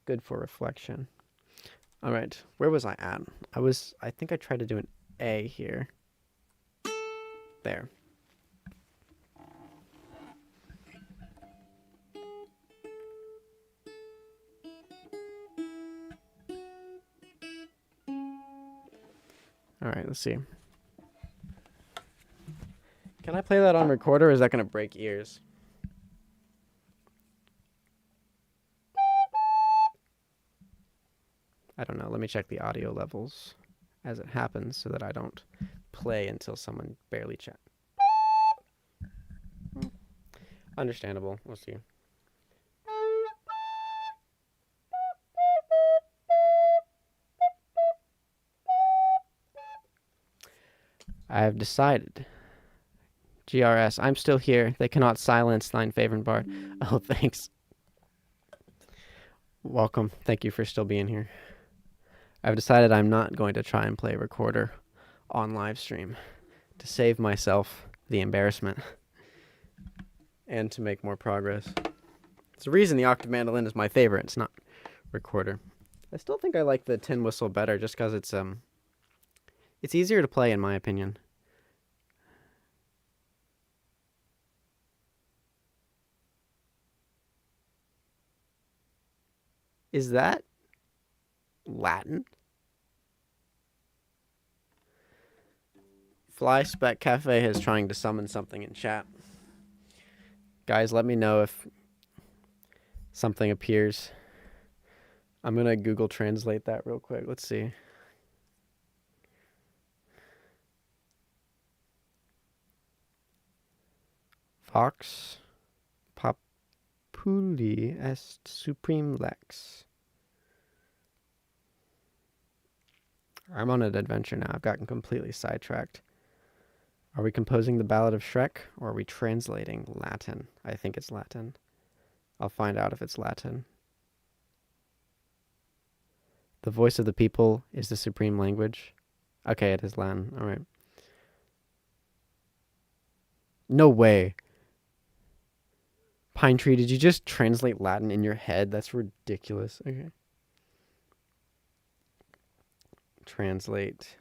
[SPEAKER 1] good for reflection. All right. Where was I at? I think I tried to do an A here. There. All right, let's see. Can I play that on recorder, or is that going to break ears? I don't know. Let me check the audio levels as it happens so that I don't play until someone barely chat. Understandable. We'll see. I have decided. GRS, I'm still here. They cannot silence thine favorite bard. Oh, thanks. Welcome. Thank you for still being here. I've decided I'm not going to try and play recorder on live stream to save myself the embarrassment and to make more progress. It's the reason the octave mandolin is my favorite. It's not recorder. I still think I like the tin whistle better just because it's easier to play in my opinion. Is that Latin? Fly Spec Cafe is trying to summon something in chat. Guys, let me know if something appears. I'm gonna Google Translate that real quick. Let's see. Vox populi est supreme lex. I'm on an adventure now. I've gotten completely sidetracked. Are we composing the Ballad of Shrek, or are we translating Latin? I think it's Latin. I'll find out if it's Latin. The voice of the people is the supreme language. Okay, it is Latin. All right. No way. Pine Tree, did you just translate Latin in your head? That's ridiculous. Okay. Translate.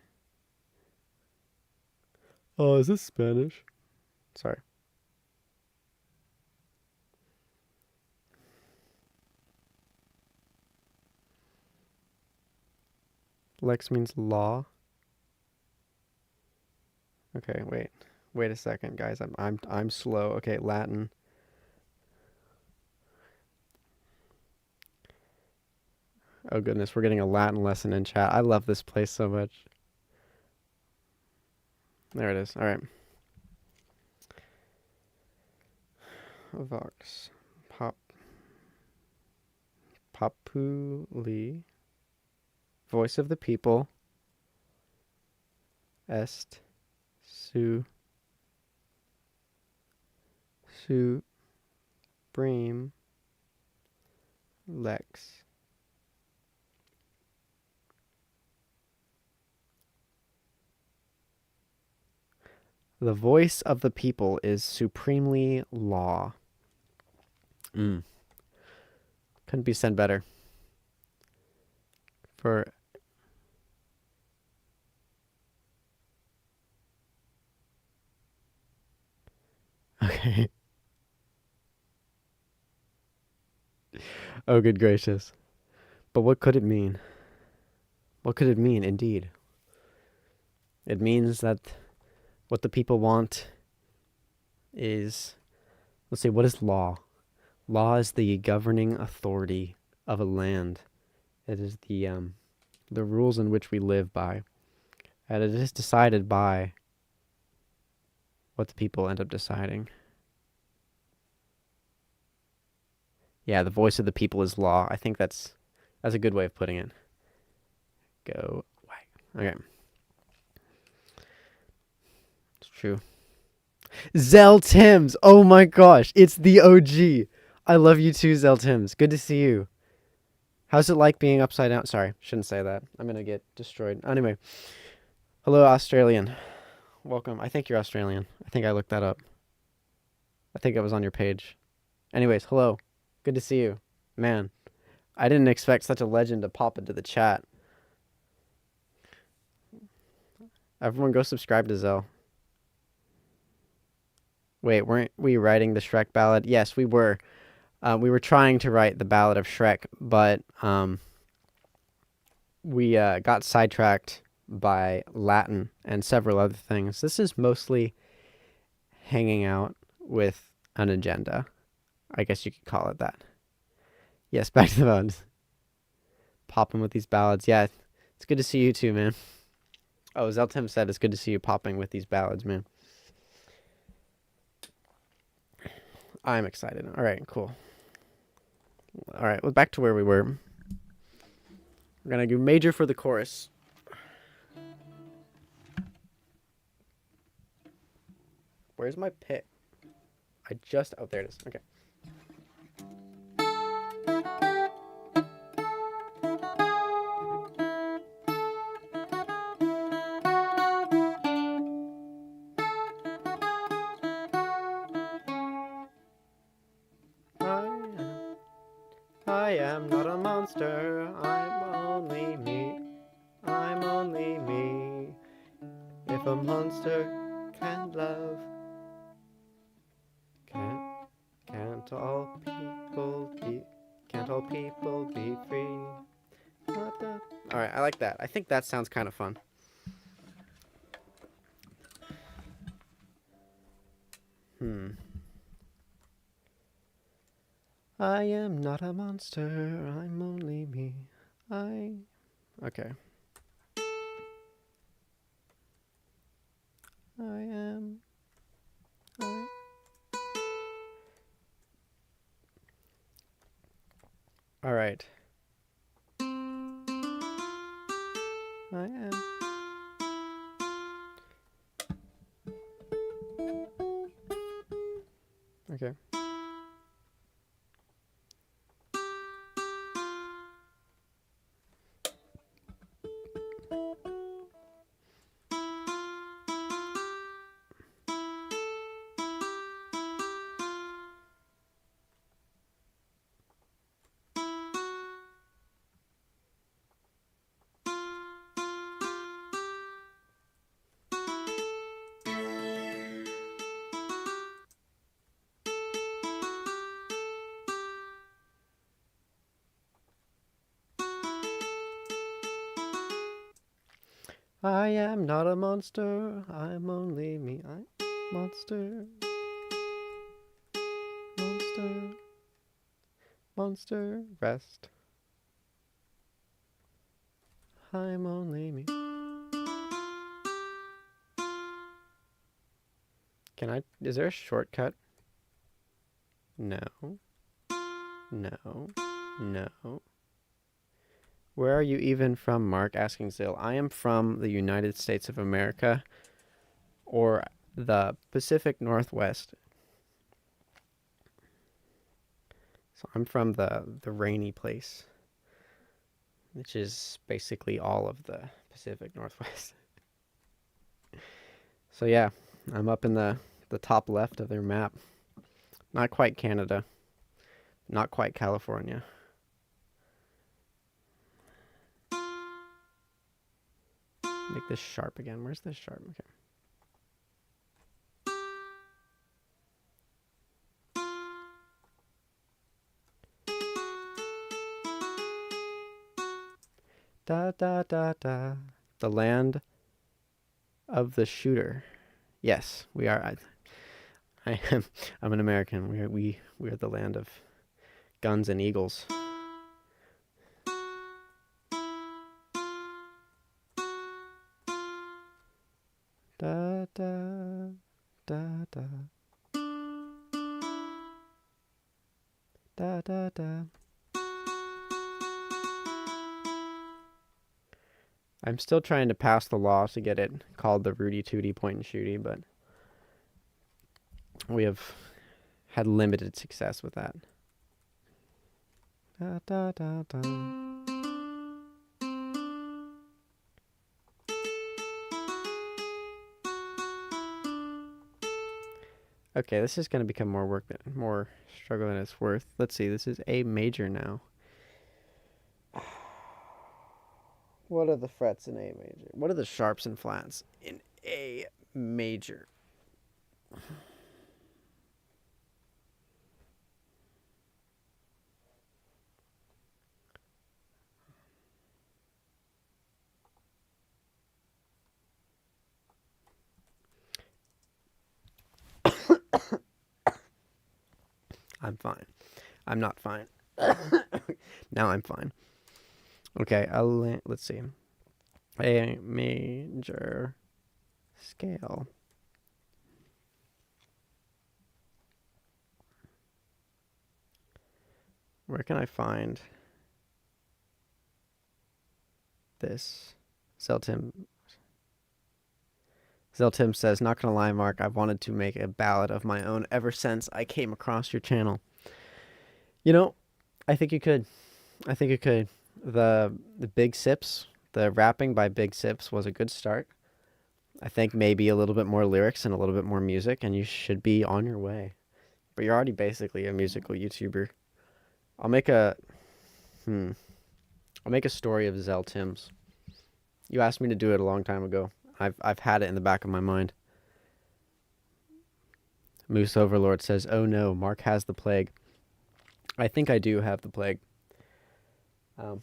[SPEAKER 1] Oh, is this Spanish? Sorry. Lex means law. Okay, wait a second, guys. I'm slow. Okay, Latin. Oh goodness, we're getting a Latin lesson in chat. I love this place so much. There it is. All right. Vox populi, voice of the people, est supreme lex. The voice of the people is supremely law. Couldn't be said better. Okay. Oh, good gracious. But what could it mean? What could it mean, indeed? It means that what the people want is, let's see, what is law? Law is the governing authority of a land. It is the rules in which we live by. And it is decided by what the people end up deciding. Yeah, the voice of the people is law. I think that's a good way of putting it. Go away. Okay. It's true. Zell Timms! Oh my gosh, it's the OG! I love you too, Zell Timms. Good to see you. How's it like being upside down? Sorry, shouldn't say that. I'm gonna get destroyed. Anyway. Hello, Australian. Welcome. I think you're Australian. I think I looked that up. I think it was on your page. Anyways, hello. Good to see you. Man, I didn't expect such a legend to pop into the chat. Everyone go subscribe to Zell. Wait, weren't we writing the Shrek ballad? Yes, we were. We were trying to write the Ballad of Shrek, but we got sidetracked by Latin and several other things. This is mostly hanging out with an agenda. I guess you could call it that. Yes, back to the ballads. Popping with these ballads. Yeah, it's good to see you too, man. Oh, Zeltim said it's good to see you popping with these ballads, man. I'm excited. All right, cool. All right, well, back to where we were. We're going to do major for the chorus. Where's my pick? Oh, there it is. Okay. I am not a monster, I'm only me. I'm only me. If a monster can love, can't all people be free? Alright, I like that. I think that sounds kind of fun. I am not a monster, I'm only me. Okay. I am. All right. I am. Okay. I am not a monster, I'm only me. Monster. Monster, rest. I'm only me. Is there a shortcut? No. Where are you even from, Mark? Asking Zill. I am from the United States of America, or the Pacific Northwest. So I'm from the rainy place, which is basically all of the Pacific Northwest. So yeah, I'm up in the top left of their map. Not quite Canada. Not quite California. Make this sharp again. Where's this sharp? Okay. Da da da da. The land of the shooter. Yes, we are. I am. I'm an American. We are the land of guns and eagles. Da da da da. Da da da. I'm still trying to pass the law to get it called the Rudy Tooty point and shooty, but we have had limited success with that. Da da da da. Okay, this is going to become more struggle than it's worth. Let's see, this is A major now. What are the frets in A major? What are the sharps and flats in A major? I'm fine. I'm not fine. Now I'm fine. Okay, let's see. A major scale. Where can I find this? Zeltim says, not gonna lie, Mark, I've wanted to make a ballad of my own ever since I came across your channel. You know, I think you could. The Big Sips, the rapping by Big Sips was a good start. I think maybe a little bit more lyrics and a little bit more music, and you should be on your way. But you're already basically a musical YouTuber. I'll make a story of Zell Tim's. You asked me to do it a long time ago. I've had it in the back of my mind. Moose Overlord says, "Oh no, Mark has the plague." I think I do have the plague. I'm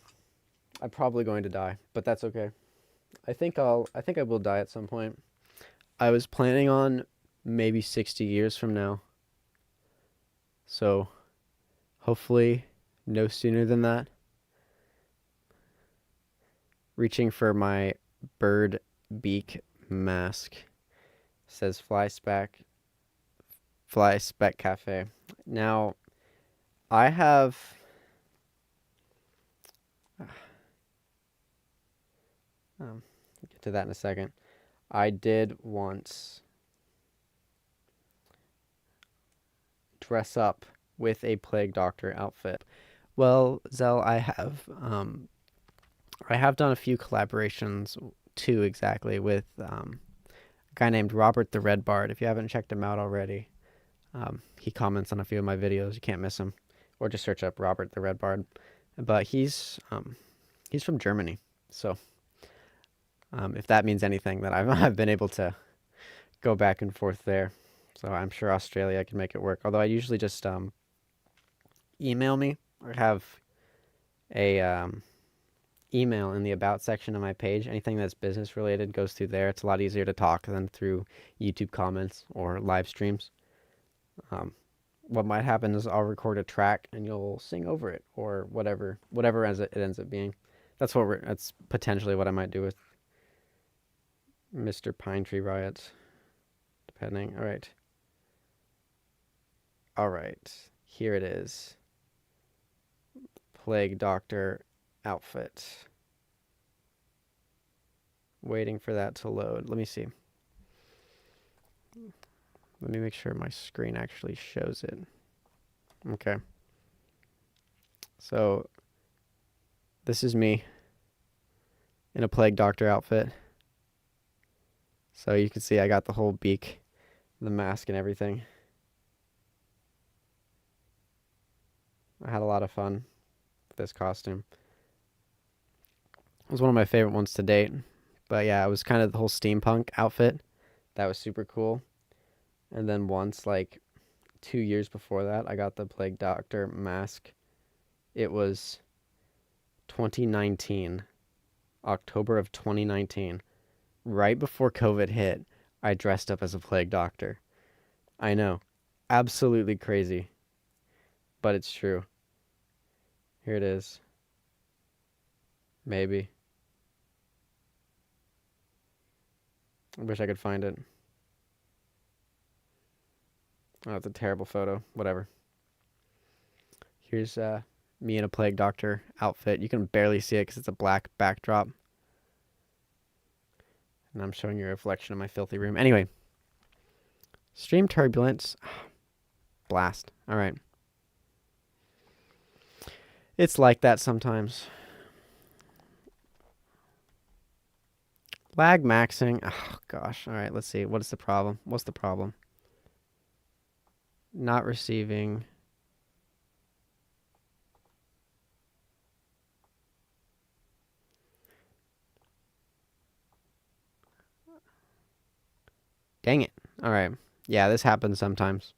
[SPEAKER 1] probably going to die, but that's okay. I think I will die at some point. I was planning on maybe 60 years from now. So Hopefully no sooner than that. Reaching for my bird beak mask. Says Fly Spec Cafe. Now, I have I'll get to that in a second. I did once dress up with a Plague Doctor outfit. Well, Zell, I have done a few collaborations too, exactly, with a guy named Robert the Red Bard. If you haven't checked him out already, he comments on a few of my videos. You can't miss him, or just search up Robert the Red Bard. But he's from Germany, so if that means anything, that I've been able to go back and forth there. So I'm sure Australia can make it work. Although I usually just email me, or have a email in the about section of my page. Anything that's business related goes through there. It's a lot easier to talk than through YouTube comments or live streams. What might happen is I'll record a track and you'll sing over it, or whatever it ends up being. That's potentially what I might do with Mr. Pine Tree Riots, depending. All right, here it is. Plague Doctor outfit. Waiting for that to load. Let me see. Let me make sure my screen actually shows it. Okay. So this is me in a Plague Doctor outfit. So you can see I got the whole beak, the mask and everything. I had a lot of fun with this costume. It was one of my favorite ones to date. But yeah, it was kind of the whole steampunk outfit. That was super cool. And then once, like 2 years before that, I got the Plague Doctor mask. It was 2019, October of 2019. Right before COVID hit, I dressed up as a Plague Doctor. I know, absolutely crazy, but it's true. Here it is. Maybe. I wish I could find it. Oh, it's a terrible photo. Whatever. Here's me in a Plague Doctor outfit. You can barely see it because it's a black backdrop. And I'm showing you a reflection of my filthy room. Anyway. Stream turbulence. Blast. All right. It's like that sometimes. Lag maxing. Oh, gosh. All right, let's see. What is the problem? What's the problem? Not receiving. Dang it. All right. Yeah, this happens sometimes.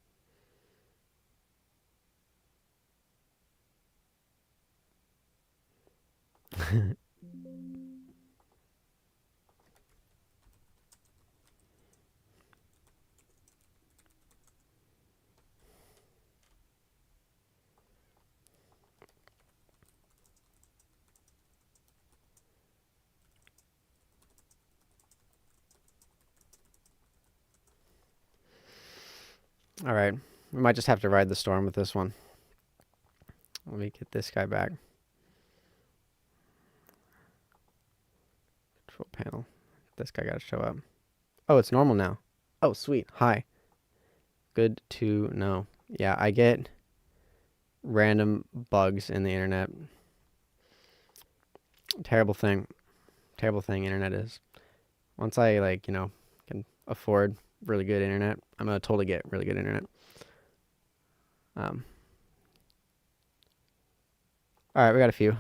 [SPEAKER 1] All right. We might just have to ride the storm with this one. Let me get this guy back. Control panel. This guy got to show up. Oh, it's normal now. Oh, sweet. Hi. Good to know. Yeah, I get random bugs in the internet. Terrible thing. Terrible thing internet is. Once I, can afford really good internet, I'm going to totally get really good internet. All right, we got a few.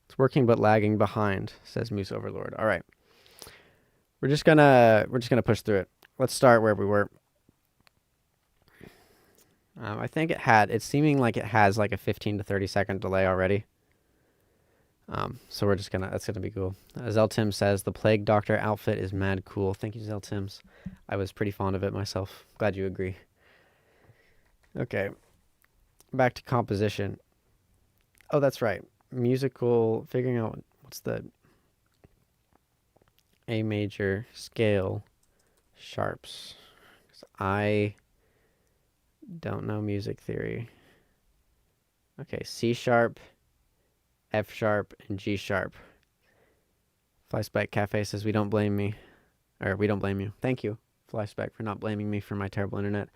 [SPEAKER 1] It's working but lagging behind, says Moose Overlord. All right. We're just gonna push through it. Let's start where we were. I think it's seeming like it has like a 15 to 30 second delay already. So that's gonna be cool. Zeltim says the Plague Doctor outfit is mad cool. Thank you, Zeltims. I was pretty fond of it myself. Glad you agree. Okay. back to composition. Oh, that's right. Musical, figuring out what's the A major scale sharps. 'Cause I don't know music theory. Okay, C sharp, F sharp, and G sharp. Flyspike Cafe says we don't blame me. Or we don't blame you. Thank you, Flyspike, for not blaming me for my terrible internet.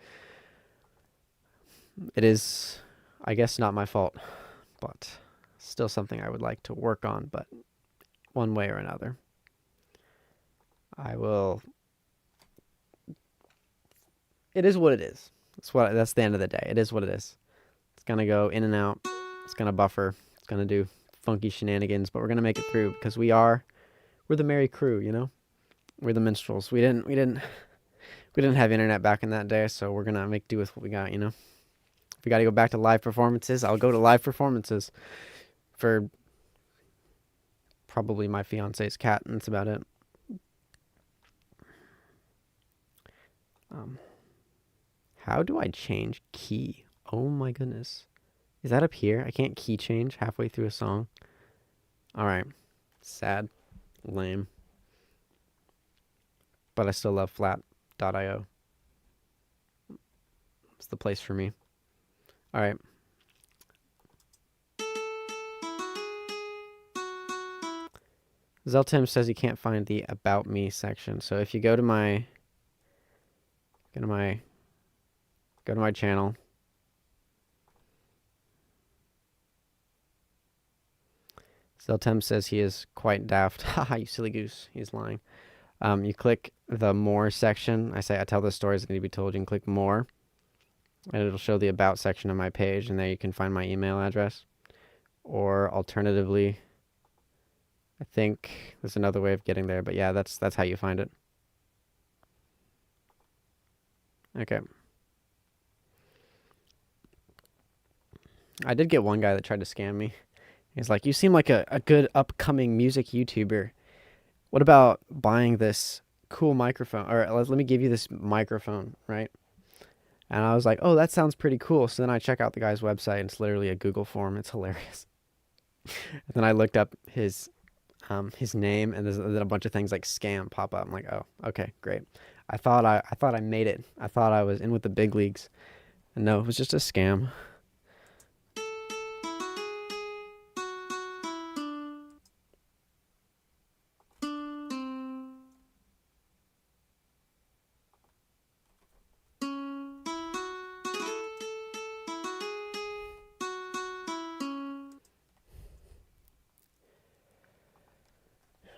[SPEAKER 1] It is, I guess, not my fault, but still something I would like to work on, but one way or another. I will. It is what it is. That's the end of the day. It is what it is. It's gonna go in and out. It's gonna buffer. It's gonna do funky shenanigans, but we're gonna make it through because we're the merry crew, you know? We're the minstrels. We didn't have internet back in that day, so we're gonna make do with what we got, you know? If we gotta go back to live performances, I'll go to live performances for probably my fiance's cat, and that's about it. How do I change key? Oh my goodness. Is that up here? I can't key change halfway through a song. Alright. Sad. Lame. But I still love flat.io. It's the place for me. Alright. Zeltim says you can't find the About Me section. So if you go to my channel. Zeltem says he is quite daft. Haha, you silly goose. He's lying. You click the More section. I tell the stories that need to be told. You can click More, and it'll show the About section of my page, and there you can find my email address. Or alternatively, I think there's another way of getting there, but yeah, that's how you find it. Okay. I did get one guy that tried to scam me. He's like, you seem like a good upcoming music YouTuber. What about buying this cool microphone? Or let me give you this microphone, right? And I was like, oh, that sounds pretty cool. So then I check out the guy's website, and it's literally a Google form. It's hilarious. And then I looked up his name, and then a bunch of things like scam pop up. I'm like, oh, okay, great. I thought I made it. I thought I was in with the big leagues. And no, it was just a scam.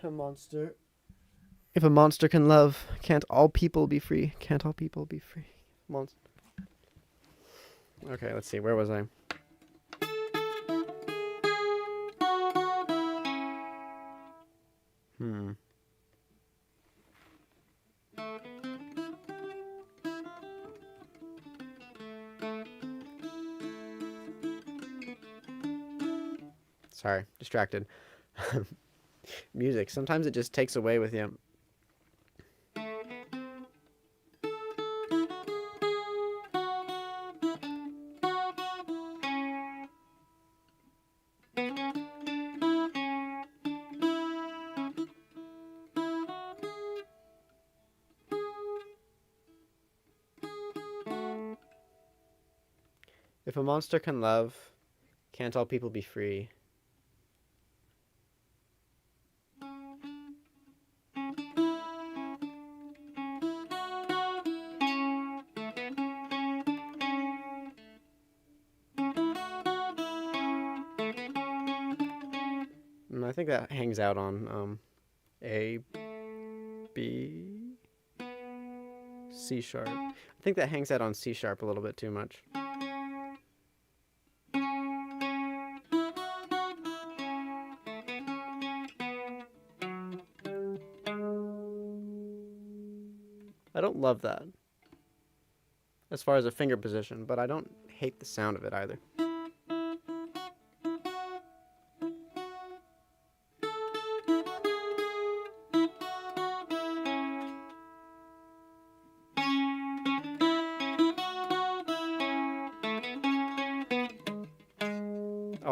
[SPEAKER 1] A monster. If a monster can love, can't all people be free? Can't all people be free? Monster. Okay, let's see. Where was I? Sorry, distracted. Music. Sometimes it just takes away with you. If a monster can love, can't all people be free? I think that hangs out on A, B, C sharp. I think that hangs out on C sharp a little bit too much. I don't love that as far as a finger position, but I don't hate the sound of it either.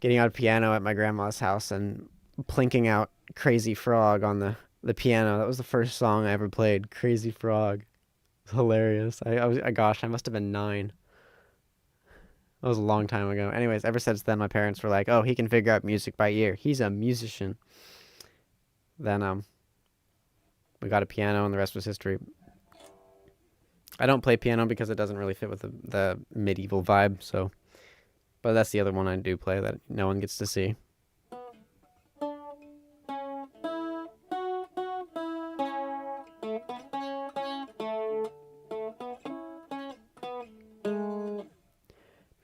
[SPEAKER 1] getting out a piano at my grandma's house and plinking out Crazy Frog on the piano. That was the first song I ever played. Crazy Frog. It was hilarious. Gosh, I must have been 9. That was a long time ago. Anyways, ever since then, my parents were like, "Oh, he can figure out music by ear. He's a musician." Then we got a piano, and the rest was history. I don't play piano because it doesn't really fit with the medieval vibe. So, but that's the other one I do play that no one gets to see.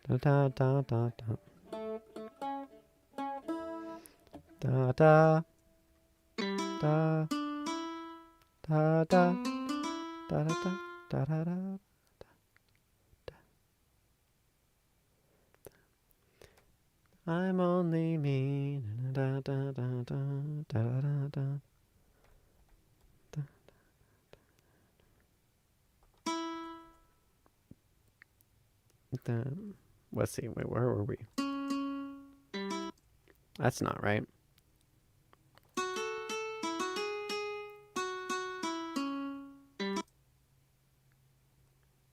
[SPEAKER 1] Da da da da da. Da da da da da da da da da da. I'm only me. Da da da da da da da. Let's see. Wait, where were we? That's not right.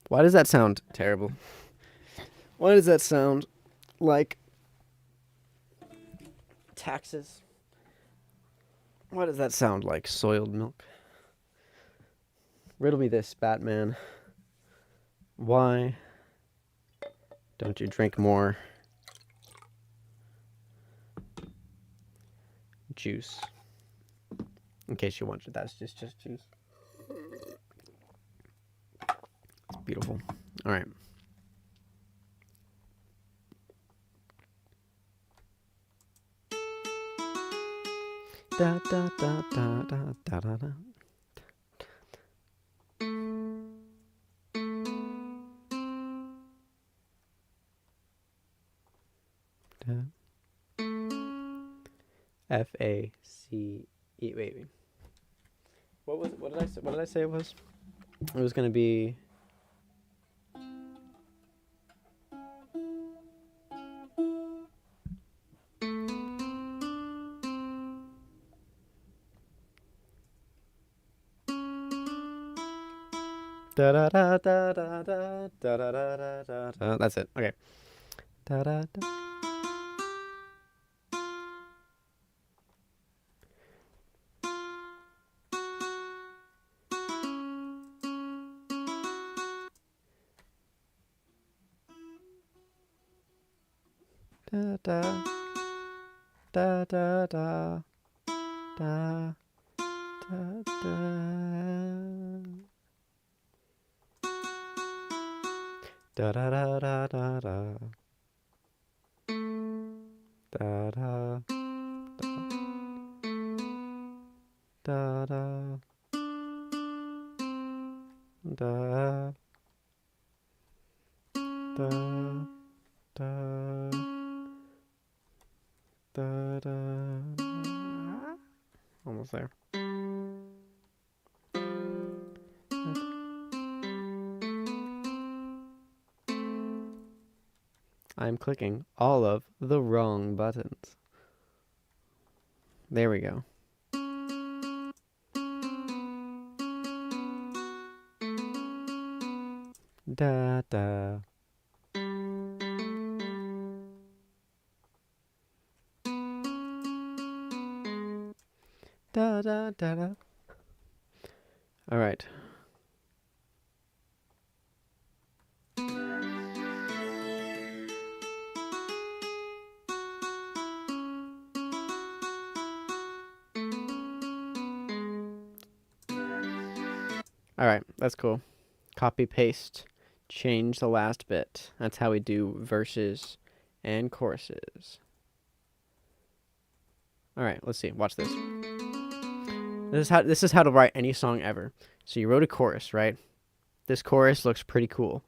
[SPEAKER 1] Why does that sound terrible? Why does that sound like taxes? Why does that sound like soiled milk? Riddle me this, Batman. Why don't you drink more juice? In case you wondered, that's just juice. It's beautiful. All right. Da da da da da da da da. F-A-C-E. Wait. What did I say? What did I say it was? It was gonna be. Da da da da da da da da da da da. That's it. Okay. Da da da. Da da da da da da da da. Da da da da da da. Da da da da da da da da da. Almost there. I'm clicking all of the wrong buttons. There we go. Da da. Da da da da. All right. All right, that's cool. Copy, paste, change the last bit. That's how we do verses and choruses. All right, let's see. Watch this. This is how to write any song ever. So you wrote a chorus, right? This chorus looks pretty cool.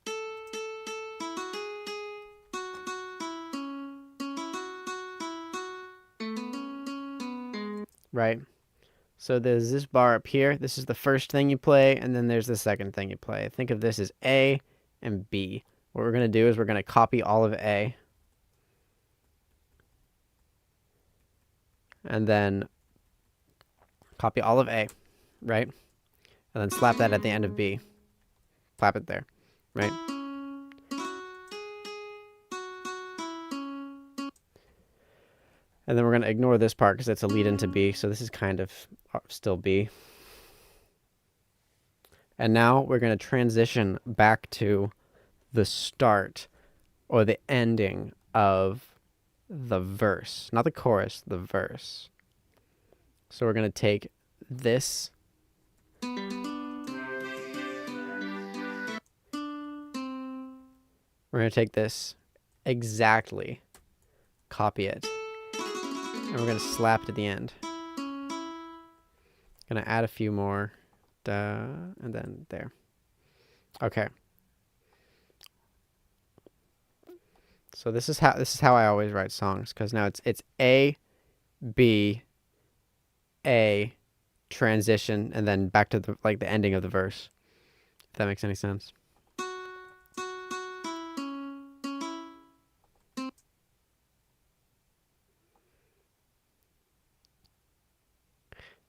[SPEAKER 1] Right? So there's this bar up here. This is the first thing you play, and then there's the second thing you play. Think of this as A and B. What we're going to do is we're going to copy all of A. and then copy all of A, right? And then slap that at the end of B. Clap it there, right? And then we're going to ignore this part because it's a lead into B, so this is kind of still B. And now we're going to transition back to the start or the ending of the verse. Not the chorus, the verse. So we're going to take this. We're going to take this exactly, copy it, and we're going to slap it at the end. Going to add a few more, and then there. Okay. So this is how I always write songs, because now it's A, B, A, transition, and then back to the ending of the verse. If that makes any sense.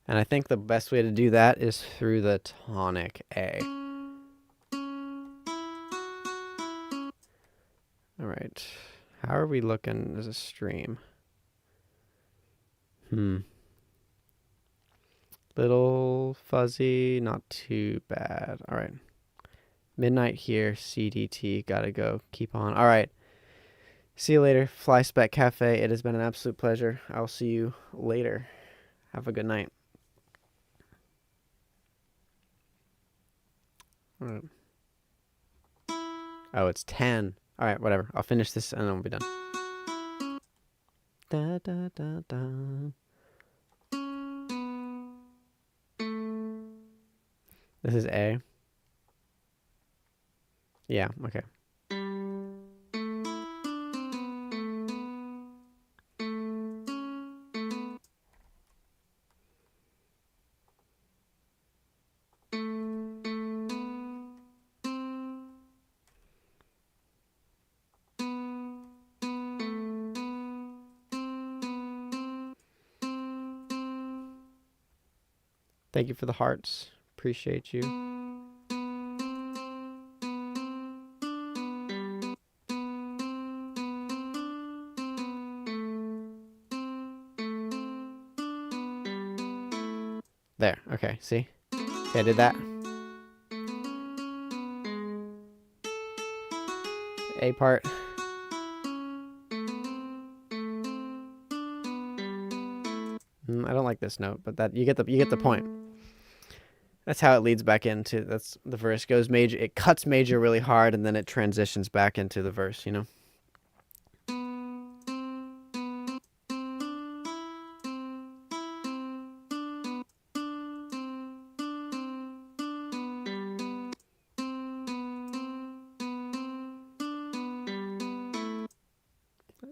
[SPEAKER 1] And I think the best way to do that is through the tonic A. All right. How are we looking as a stream? Little fuzzy, not too bad. All right. Midnight here, CDT, gotta go. Keep on. All right. See you later, Fly Spec Cafe. It has been an absolute pleasure. I'll see you later. Have a good night. All right. Oh, it's 10. All right, whatever. I'll finish this and then we'll be done. Da, da, da, da. This is A. Yeah, okay. Thank you for the hearts. Appreciate you. There. Okay, see? See, I did that. A part. I don't like this note, but that you get the point. That's how it leads back into, that's the verse goes major, it cuts major really hard, and then it transitions back into the verse, you know?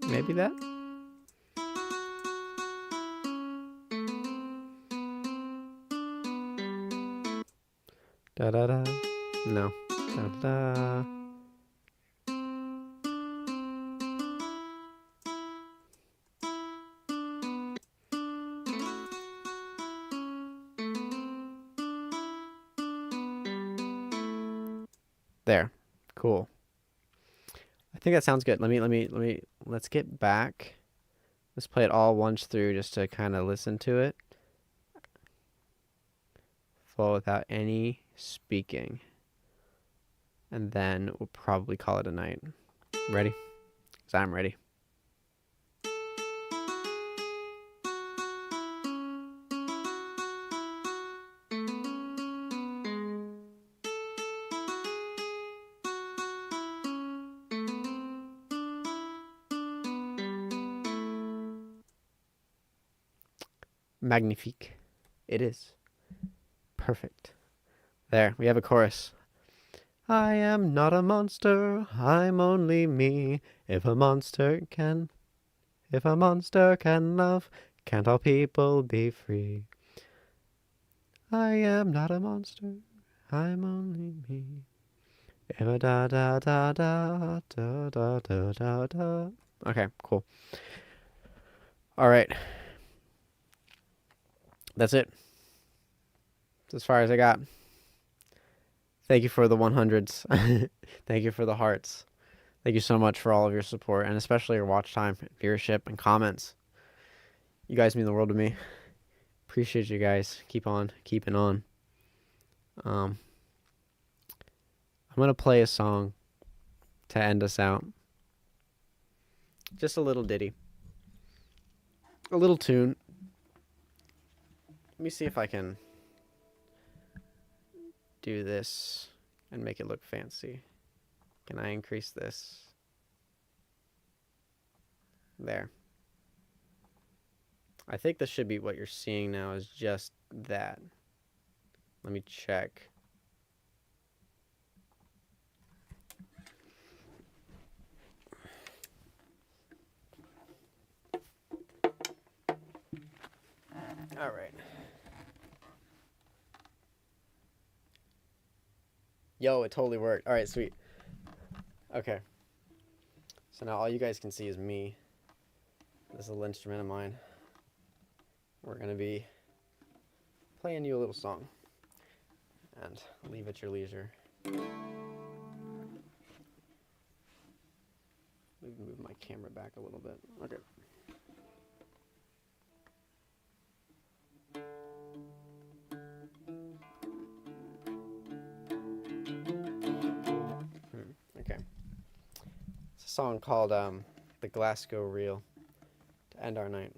[SPEAKER 1] Maybe that? Da da da. No. Da da. There. Cool. I think that sounds good. Let's get back. Let's play it all once through just to kind of listen to it. Full without any speaking. And then we'll probably call it a night. Ready? 'Cause I'm ready. Magnifique. It is. Perfect. There, we have a chorus. I am not a monster, I'm only me. If a monster can love, can't all people be free? I am not a monster, I'm only me. If a da da da da da da da da da. Okay, cool. All right. that's it. That's as far as I got. Thank you for the 100s. Thank you for the hearts. Thank you so much for all of your support, and especially your watch time, viewership, and comments. You guys mean the world to me. Appreciate you guys. Keep on keeping on. I'm going to play a song to end us out. Just a little ditty. A little tune. Let me see if I can do this and make it look fancy. Can I increase this? There. I think this should be what you're seeing now is just that. Let me check. All right. Yo, it totally worked. All right, sweet. Okay. So now all you guys can see is me. This little instrument of mine. We're going to be playing you a little song. And leave at your leisure. Let me move my camera back a little bit. Okay. Okay. It's a song called The Glasgow Reel to end our night.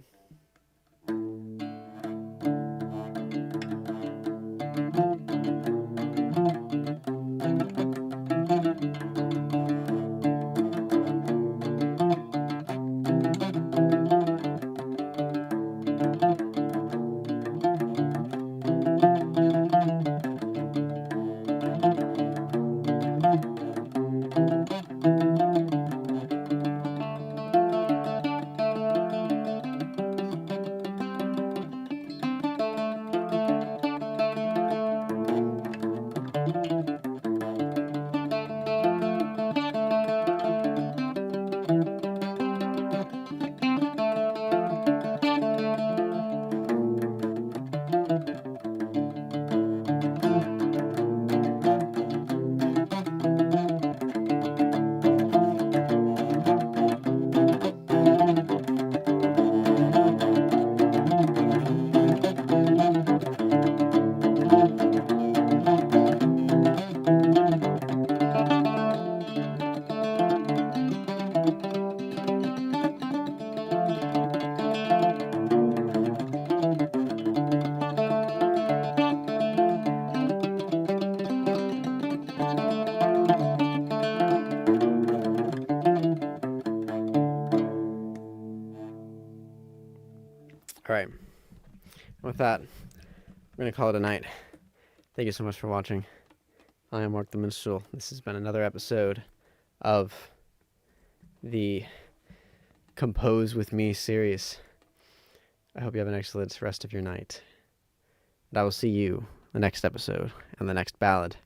[SPEAKER 1] All right. With that, we're going to call it a night. Thank you so much for watching. I am Mark the Minstrel. This has been another episode of the Compose With Me series. I hope you have an excellent rest of your night. And I will see you in the next episode and the next ballad.